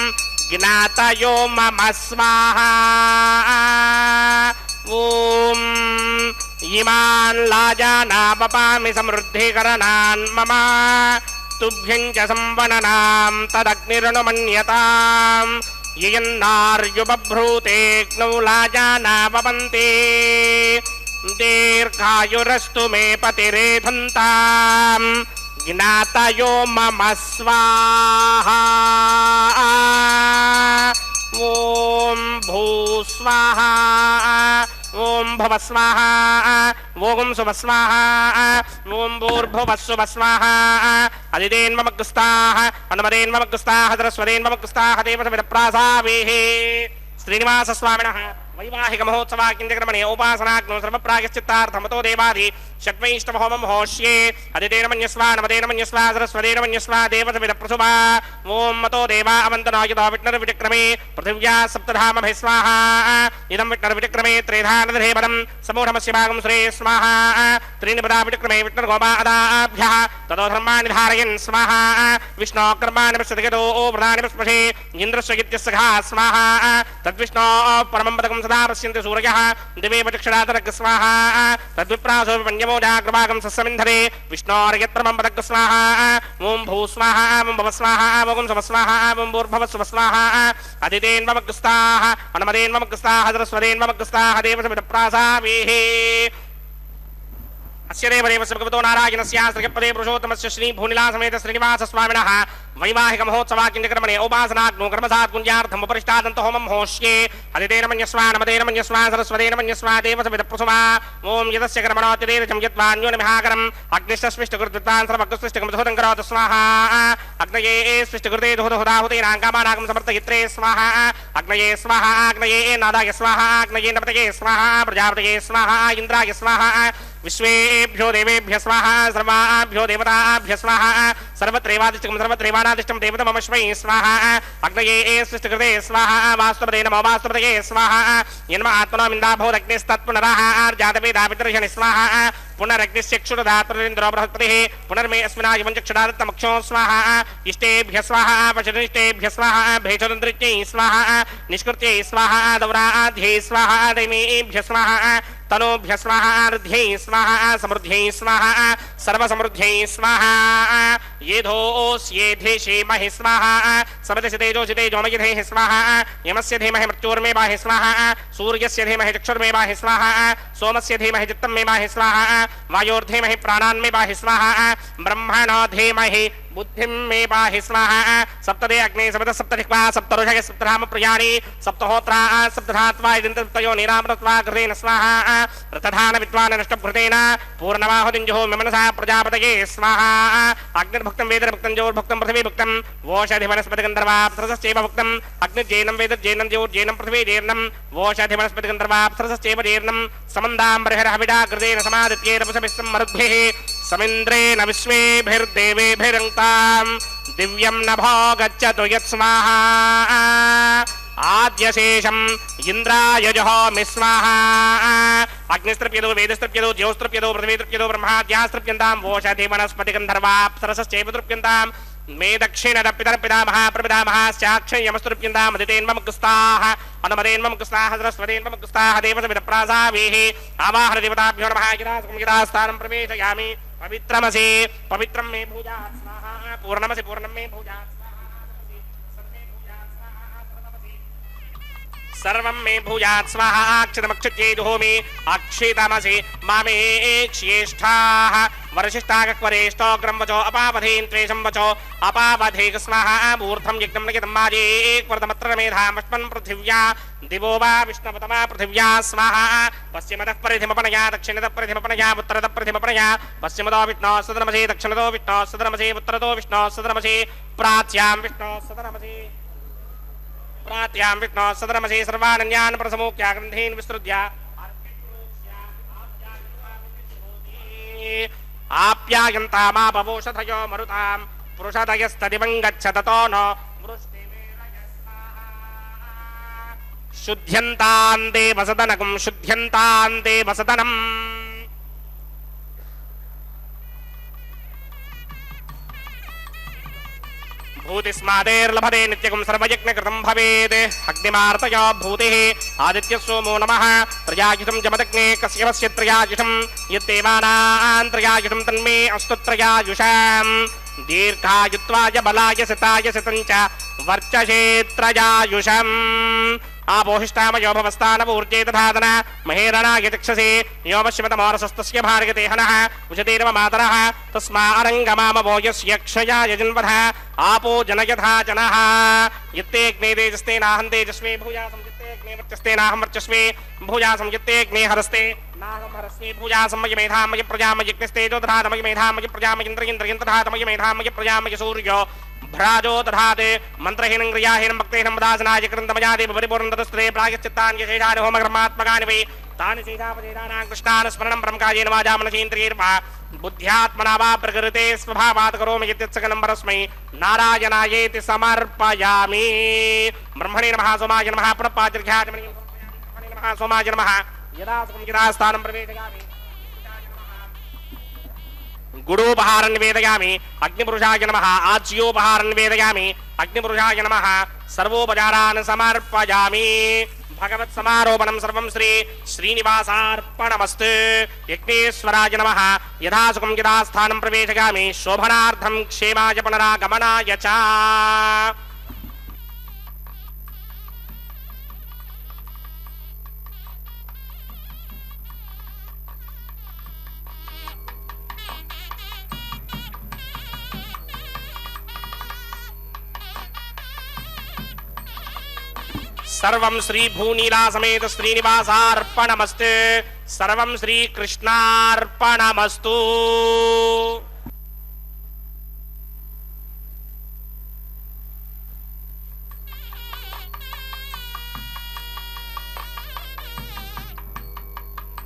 ज्ञातयो मम स्वाहा ॐ इमान् लाजानावपामि समृद्धिकरणान् मम तुभ्यं च संवननां तदग्निरनुमन्यताम् ययन्नार्युबभ्रूतेऽग्नौ लाजानावपन्ते दीर्घायुरस्तु मे पतिरेधन्ताम् ज्ञातयो मम स्वाहा ॐ भूस्वाहा ॐ भवस्वाहा ॐ सुभस्वाहा ॐ भूर्भुवस्सुभस्वाहा अदितेन्ममग्रस्ताः हनुमतेन्ममग्रस्ताः सरस्वतेन्ममग्रस्ताः देवसविदप्रासावेः श्रीनिवासस्वामिनः वैवाहिक महोत्सवाख्यक्रमणे उपासनाग्नो सर्वप्रायश्चित्तार्थमतो देवादि षट्वैष्णवहोमं होष्ये अदितेन मन्यस्व नमतेन मन्यस्व सरस्वतेन मन्यस्व देवसविदप्रसुभा ॐ मतो देवा अवन्तनायुधो विष्णुर्विचक्रमे पृथिव्या सप्तधामभिः स्वाहा इदं विष्णुर्विचक्रमे त्रेधानदधे पदं समूढमस्य भागं श्रे स्वाहा त्रीणि पदा विचक्रमे विष्णुर्गोपादाभ्यः ततो धर्माणि धारयन् स्वाहा विष्णोकर्माणि पश्यतिगतो प्रधानि पुष्पशे इन्द्रस्य गित्यस्य घा स्वाहा तद्विष्णो परमं पदकं सदा पश्यन्ति सूर्यः दिवे चक्षुरातरक् स्वाहा तद्विप्रासो पञ्चमो जाग्रभागं सस्यमिन्धरे विष्णोर्यत्परमं पदक् स्वाहा ॐ भूस्वाहा ॐ भवस्वाहा ॐ सुभस्वाहा ॐ भूर्भवस्वस्वाहा अदितेन्ममग्रस्ताः हनुमतेन्ममग्रस्ताः सरस्वतेन्ममग्रस्ताः देवसविदप्रासावेः अस्य देवदेवस्य भगवतो नारायणस्य श्रीपदे पुरुषोत्तमस्य श्री भूनिला समेत श्रीनिवास स्वामिनः वैवाहिक महोत्सवाख्यक्रमणे उपासनाग्नो कर्मसात् कुञ्जार्थम् उपरिष्टादन्त होमं होष्ये अदितेन मन्यस्व नमतेन मन्यस्व सरस्वतेन मन्यस्व देवसविदप्रसुभा ॐ यदस्य कर्मणोऽतिरेरचं यद्वान्योनिमहाकरम् अग्निष्टस्पृष्टकृत्वान् सर्वकृष्टिकं सुहृदं करोतु स्वाहा अग्नये स्पृष्टकृते दुहुदुहुदाहुतेनाङ्गामानागं समर्थयित्रे स्वाहा अग्नये स्वाहा अग्नये नादाय स्वाहा अग्नये नपतये स्वाहा प्रजापतये स्वाहा इन्द्राय स्वाहा विश्वेभ्यो देवेभ्य स्वाहा सर्वाभ्यो देवताभ्य स्वाहा सर्वत्रैवादिष्टं सर्वत्रैवानादिष्टं देवतमश्वै स्वाहा अग्नये सृष्टिकृते स्वाहा वास्तुपदे नमो वास्तुपदये स्वाहा यन्म आत्मनो मिन्दाभूदग्निस्तत्पुनरः आर्जातवेदावितर्षणि स्वाहा पुनरग्निश्चक्षुरदात्रेन्द्रो बृहस्पतिः पुनर्मे अस्मिनाय पञ्चक्षुरादत्तमक्षो स्वाहा इष्टेभ्य स्वाहा पशुनिष्टेभ्य स्वाहा भेषदन्तरित्यै स्वाहा निष्कृत्यै स्वाहा दौराध्ये स्वाहा दैमेभ्य स्वाहा तनोभ्य स्वाहा ऋद्ध्यै स्वाहा समृद्ध्यै स्वाहा सर्वसमृद्ध्यै स्वाहा येधोऽस्येधेषेमहि स्वाहा समदस्य तेजोमयधेः स्वाहा यमस्य धीमहि मृत्योर्मे बाहि स्वाहा सूर्यस्य धीमहि चक्षुर्मे बाहि स्वाहा सोमस्य धीमहि चित्तं मे बाहि स्वाहा वायोर्धीमहि प्राणान्मे बाहि स्वाहा ब्रह्मणो धीमहि बुद्धिं मे पाहि स्वाहा सप्तदे अग्ने सप्त सप्तधिक्वा सप्तऋषय सप्तधाम प्रियाणि सप्तहोत्रा सप्तधात्वा इदन्तयो निरामृत्वा घृतेन स्वाहा रथधान विद्वान् नष्टभृतेन पूर्णमाहुतिञ्जुः मनसा प्रजापतये स्वाहा अग्निर्भुक्तं वेदर्भुक्तं जोर्भुक्तं पृथिवीभुक्तं वोषधिवनस्पतिगन्धर्वाप्सरसश्चैव भुक्तं अग्निर्जैनं वेदर्जैनं जोर्जैनं पृथिवीजैर्नं वोषधिवनस्पतिगन्धर्वाप्सरसश्चैव जैर्नं समन्दाम्बरहविडा कृतेन समादित्यैरपुषभिस्सं मरुद्भिः समिन्द्रेण विश्वेभिर्देवेभिरङ्क्ताम् दिव्यं नभो गच्छतु यत्स्वाहा आद्यशेषम् इन्द्राय जहोमि स्वाहा अग्निस्तृप्यतो वेदस्तृप्यतो ज्योस्तृप्यतो पृथिवीतृप्यतो ब्रह्माद्यास्तृप्यन्ताम् वोषधि वनस्पतिगन्धर्वाप्सरसश्चैव तृप्यन्ताम् మే దక్షిణ పితర్పితామహ ప్రపితామహాశ్చాక్షయమస్తుర్ప్యందామదితేన్మముక్స్తాః అనుమదేన్మముక్స్తాః సరస్వతేన్మముక్స్తాః దేవసమిత ప్రాసావేః ఆవాహన దేవతాభ్యో నమః గిరాస్థానం ప్రవేశయామి పవిత్రమసి పవిత్రం మే భూజాత్ స్వాహా పూర్ణమసి పూర్ణం మే భూజాత్ सर्वं मे भूयात् स्वाहा अक्षतमक्षत्येजुहोमि अक्षितमसि मामे ज्येष्ठाः वरशिष्ठाकक्वरेष्ठोऽग्रं वचो अपावधीन् त्वेषं वचो अपावधेक स्वाहा ऊर्ध्वं यज्ञं लिखितं माजेक्वर्तमत्र मेधामश्मन् पृथिव्या दिवो वा विष्णुपतमा पृथिव्या स्वाहा पश्चिमतः परिधिमपनया दक्षिणतः परिधिमपनया उत्तरतः परिधिमपनया पश्चिमतो विष्णोः सदनमसि दक्षिणतो विष्णोः सदनमसि उत्तरतो विष्णोः सदनमसि प्राच्यां विष्णोः सदनमसि प्रात्यां विष्णोः सदनमसि सर्वानन्यान् प्रसमोक्त्या ग्रन्थीन् विस्तृत्य आप्यायन्तामापवोषधयो मरुतां पुरुषधयस्तदिवं गच्छततो नो शुद्ध्यन्तां देवसदनकं शुद्ध्यन्तां देवसदनम् भूतिस्मादेर्लभते नित्यकं सर्वयज्ञकृतं भवेत् अग्निमार्तयो भूतिः आदित्यस्सोमो नमः त्रयायुषं जमदग्ने कस्यवस्य त्रयायुषं यद्देवानां त्रयायुषं तन्मे अस्तु त्रयायुषां दीर्घायुत्वाय बलाय सिताय सितं च वर्चसे त्रयायुषम् आपोहिष्टामयो भवस्तानपूर्जे दधादन महेरणाय चक्षसे यो वश्यमतमोरसस्तस्य भार्गते हनः उचतेर्व मातरः तस्मा अरङ्गमामवो यस्य क्षयाय जन्मधः आपो जनयथा जनः यत्तेऽग्ने तेजस्तेनाहं तेजस्वे भूयासं यत्तेऽग्ने वर्चस्तेनाहं वर्चस्वे भूयासं यत्तेऽग्ने हरस्ते नाहं हरस्वे भूयासं मयि मेधामयि प्रजामयि यज्ञस्तेजो दधातमयि मेधामयि प्रजामयि इन्द्रयन्द्रयन् दधातमयि मेधामयि प्रजामयि सूर्यो भ्राजो दधाते मंत्रहीनं क्रियाहीनं भक्तेनं दासनाय कृतमयादेव परिपूर्णं तदस्त्रे प्रायश्चित्तानि शेषानि होमकर्मात्मकानि वै तानि शेषापदेशानां कृष्णान् स्मरणं ब्रह्मकायेन वाचा मनसेन्द्रियैर्वा बुद्ध्यात्मना वा प्रकृते स्वभावात् करोमि यत्सकलं परस्मै नारायणायेति समर्पयामि ब्रह्मणे नमः सोमाय नमः प्रणपातिर्घ्याचमणि नमः सोमाय नमः यदा स्थानं प्रवेशयामि गुडोपहारं निवेदयामि अग्निपुरुषाय नमः आज्योपहारं निवेदयामि अग्निपुरुषाय नमः सर्वोपचारान् समर्पयामि भगवत्समारोपणं सर्वं श्री श्रीनिवासार्पणमस्तु यज्ञेश्वराय नमः यथासुखं यदा स्थानं प्रवेशयामि शोभनार्थं क्षेमाय पुनरागमनाय च सर्वं श्री भूनीला समेत श्रीनिवासार्पणमस्तु सर्वं श्री कृष्णार्पणमस्तु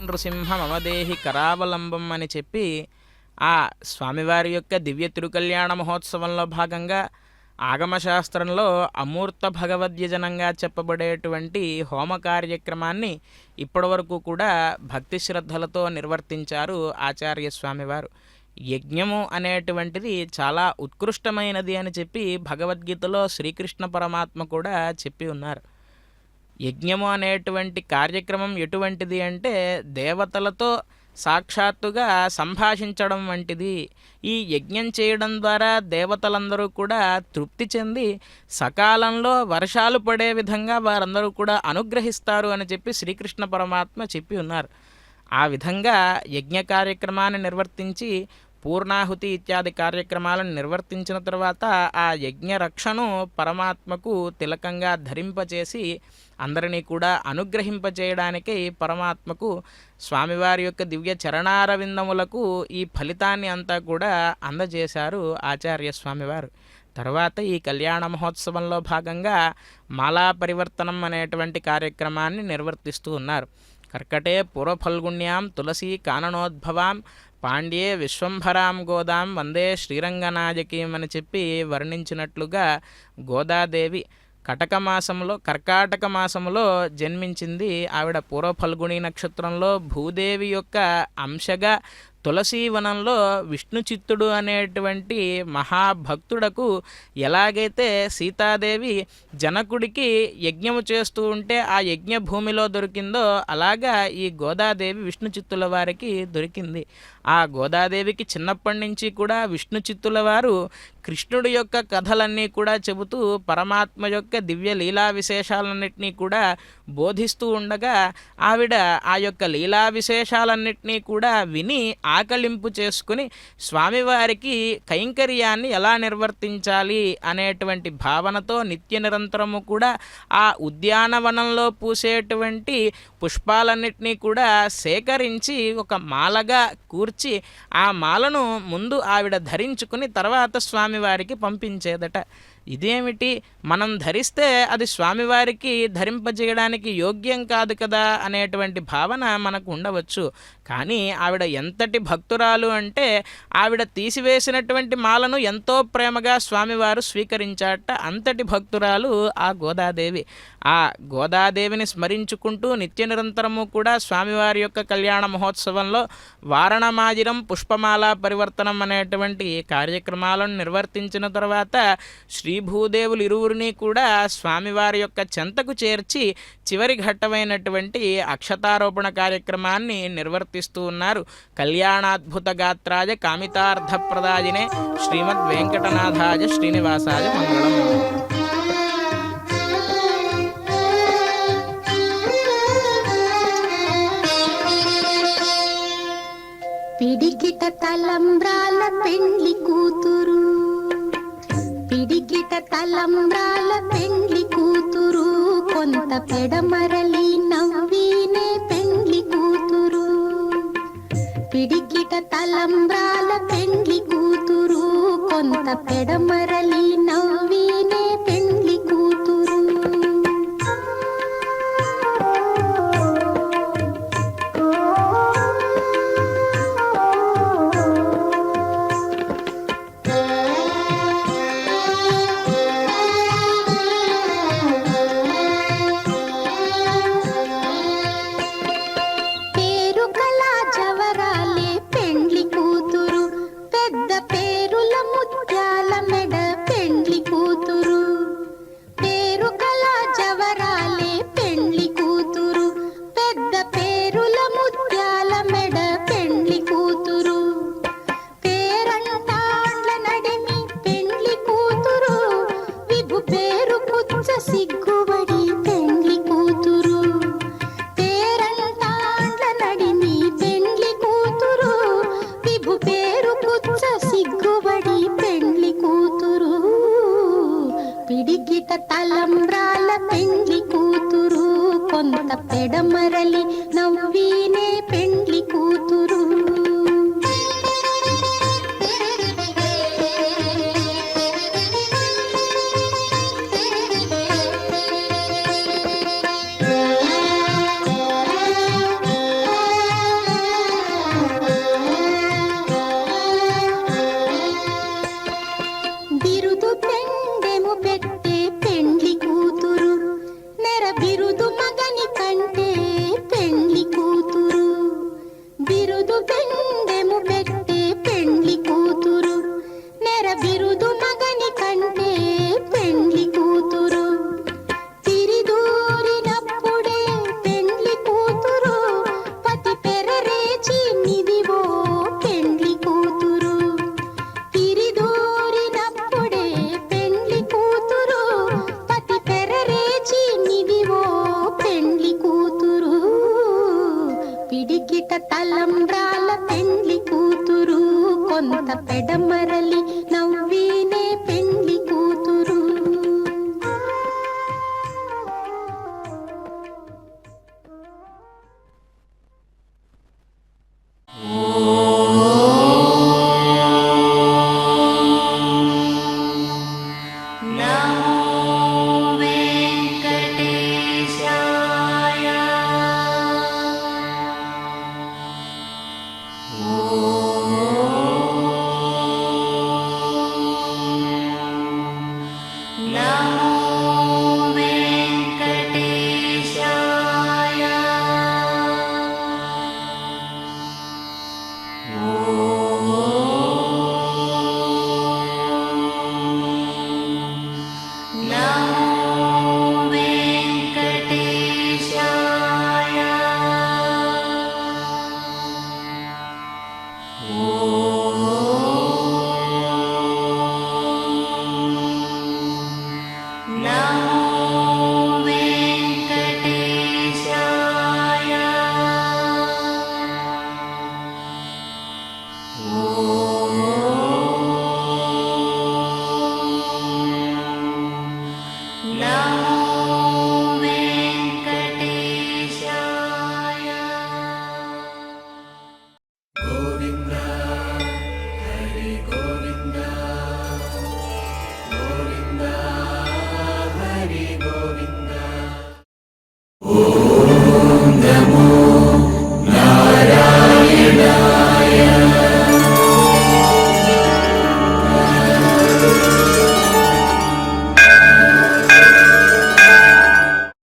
నృసింహ మమదేహి కరావలంబం అని చెప్పి ఆ స్వామివారి యొక్క దివ్య తిరుకల్యాణ మహోత్సవంలో భాగంగా ఆగమశాస్త్రంలో అమూర్త భగవద్యజనంగా చెప్పబడేటువంటి హోమ కార్యక్రమాన్ని ఇప్పటివరకు కూడా భక్తి శ్రద్ధలతో నిర్వర్తించారు ఆచార్య స్వామివారు. యజ్ఞము అనేటువంటిది చాలా ఉత్కృష్టమైనది అని చెప్పి భగవద్గీతలో శ్రీకృష్ణ పరమాత్మ కూడా చెప్పి ఉన్నారు. యజ్ఞము అనేటువంటి కార్యక్రమం ఎటువంటిది అంటే దేవతలతో సాక్షాత్తుగా సంభాషించడం వంటిది. ఈ యజ్ఞం చేయడం ద్వారా దేవతలందరూ కూడా తృప్తి చెంది సకాలంలో వర్షాలు పడే విధంగా వారందరూ కూడా అనుగ్రహిస్తారు అని చెప్పి శ్రీకృష్ణ పరమాత్మ చెప్పి ఉన్నారు. ఆ విధంగా యజ్ఞ కార్యక్రమాన్ని నిర్వర్తించి పూర్ణాహుతి ఇత్యాది కార్యక్రమాలను నిర్వర్తించిన తర్వాత ఆ యజ్ఞ రక్షను పరమాత్మకు తిలకంగా ధరింపచేసి అందరినీ కూడా అనుగ్రహింపచేయడానికి పరమాత్మకు స్వామివారి యొక్క దివ్య చరణారవిందములకు ఈ ఫలితాన్ని అంతా కూడా అందజేశారు ఆచార్య స్వామివారు. తర్వాత ఈ కళ్యాణ మహోత్సవంలో భాగంగా మాలా పరివర్తనం అనేటువంటి కార్యక్రమాన్ని నిర్వర్తిస్తూ ఉన్నారు. కర్కటే పూర్వఫల్గుణ్యాం తులసీ కాననోద్భవాం పాండ్యే విశ్వంభరాం గోదాం వందే శ్రీరంగనాయకీం అని చెప్పి వర్ణించినట్లుగా గోదాదేవి కర్కాటక మాసంలో జన్మించింది. ఆవిడ పూర్వ ఫల్గుణి నక్షత్రంలో భూదేవి యొక్క అంశగా తులసీవనంలో విష్ణు చిత్తుడు అనేటువంటి మహాభక్తుడకు ఎలాగైతే సీతాదేవి జనకుడికి యజ్ఞము చేస్తూ ఉంటే ఆ యజ్ఞ భూమిలో దొరికిందో అలాగా ఈ గోదాదేవి విష్ణు చిత్తుల వారికి దొరికింది. ఆ గోదాదేవికి చిన్నప్పటి నుంచి కూడా విష్ణు చిత్తుల వారు కృష్ణుడి యొక్క కథలన్నీ కూడా చెబుతూ పరమాత్మ యొక్క దివ్య లీలా విశేషాలన్నింటినీ కూడా బోధిస్తూ ఉండగా ఆవిడ ఆ యొక్క లీలా విశేషాలన్నింటినీ కూడా విని ఆకలింపు చేసుకుని స్వామివారికి కైంకర్యాన్ని ఎలా నిర్వర్తించాలి అనేటువంటి భావనతో నిత్య నిరంతరము కూడా ఆ ఉద్యానవనంలో పూసేటువంటి పుష్పాలన్నింటినీ కూడా సేకరించి ఒక మాలగా కూర్చి ఆ మాలను ముందు ఆవిడ ధరించుకుని తర్వాత స్వామివారికి పంపించేదట. ఇదేమిటి, మనం ధరిస్తే అది స్వామివారికి ధరింపజేయడానికి యోగ్యం కాదు కదా అనేటువంటి భావన మనకు ఉండవచ్చు. కానీ ఆవిడ ఎంతటి భక్తురాలు అంటే ఆవిడ తీసివేసినటువంటి మాలను ఎంతో ప్రేమగా స్వామివారు స్వీకరించాట. అంతటి భక్తురాలు ఆ గోదాదేవి. ఆ గోదాదేవిని స్మరించుకుంటూ నిత్య నిరంతరము కూడా స్వామివారి యొక్క కళ్యాణ మహోత్సవంలో వారణమాజిరం పుష్పమాల పరివర్తనం అనేటువంటి కార్యక్రమాలను నిర్వర్తించిన తర్వాత శ్రీభూదేవులు ఇరువురిని కూడా స్వామివారి యొక్క చెంతకు చేర్చి చివరి ఘట్టమైనటువంటి అక్షతారోపణ కార్యక్రమాన్ని నిర్వర్తిస్తూ ఉన్నారు. కళ్యాణాద్భుత గాత్రాయ కామితార్థప్రదాయినే శ్రీమద్ వెంకటనాథాయ శ్రీనివాసాయ మంగళం. పిడికిట తలంబ్రాల పెండ్లి కూతురు, పిడికిట తలంబ్రాల పెండ్లి కూతురు, కొంత పెడమరలి నవ్వినే పెండ్లి కూతురు. పిడికిట తలంబ్రాల పెండ్లి కూతురు, కొంత పెడమరలి నవ్వినే పెండ్లి కూతురు. సిగ్గుబడి పెండ్లి కూతురు, పేరంటాండ్ల నడిమి పెండ్లి కూతురు, విభు పేరు పుచ్చ సిగ్గుబడి పెండ్లి కూతురు. పిడికిట తలంబ్రాల పెండ్లి కూతురు, కొంత పెడమరలి నవ్వినే పెండ్లి కూతురు. బిరుదు పెండెము పెట్టే పెండ్లి కూతురు, నెర బిరుదు మగని కంటే పెండ్లి కూతురు. బిరుదు పెండెము పెట్టే పెండ్లి కూతురు, నెర బిరుదు మగని కంటే పెండ్లి కూతురు. తిరిదూరినప్పుడే పెండ్లి కూతురు, పతి పెరరేచి నిదివో పెండ్లి కూతురు. తిరిదూరినప్పుడే పెండ్లి కూతురు, పతి పెరరేచి నిదివో నమో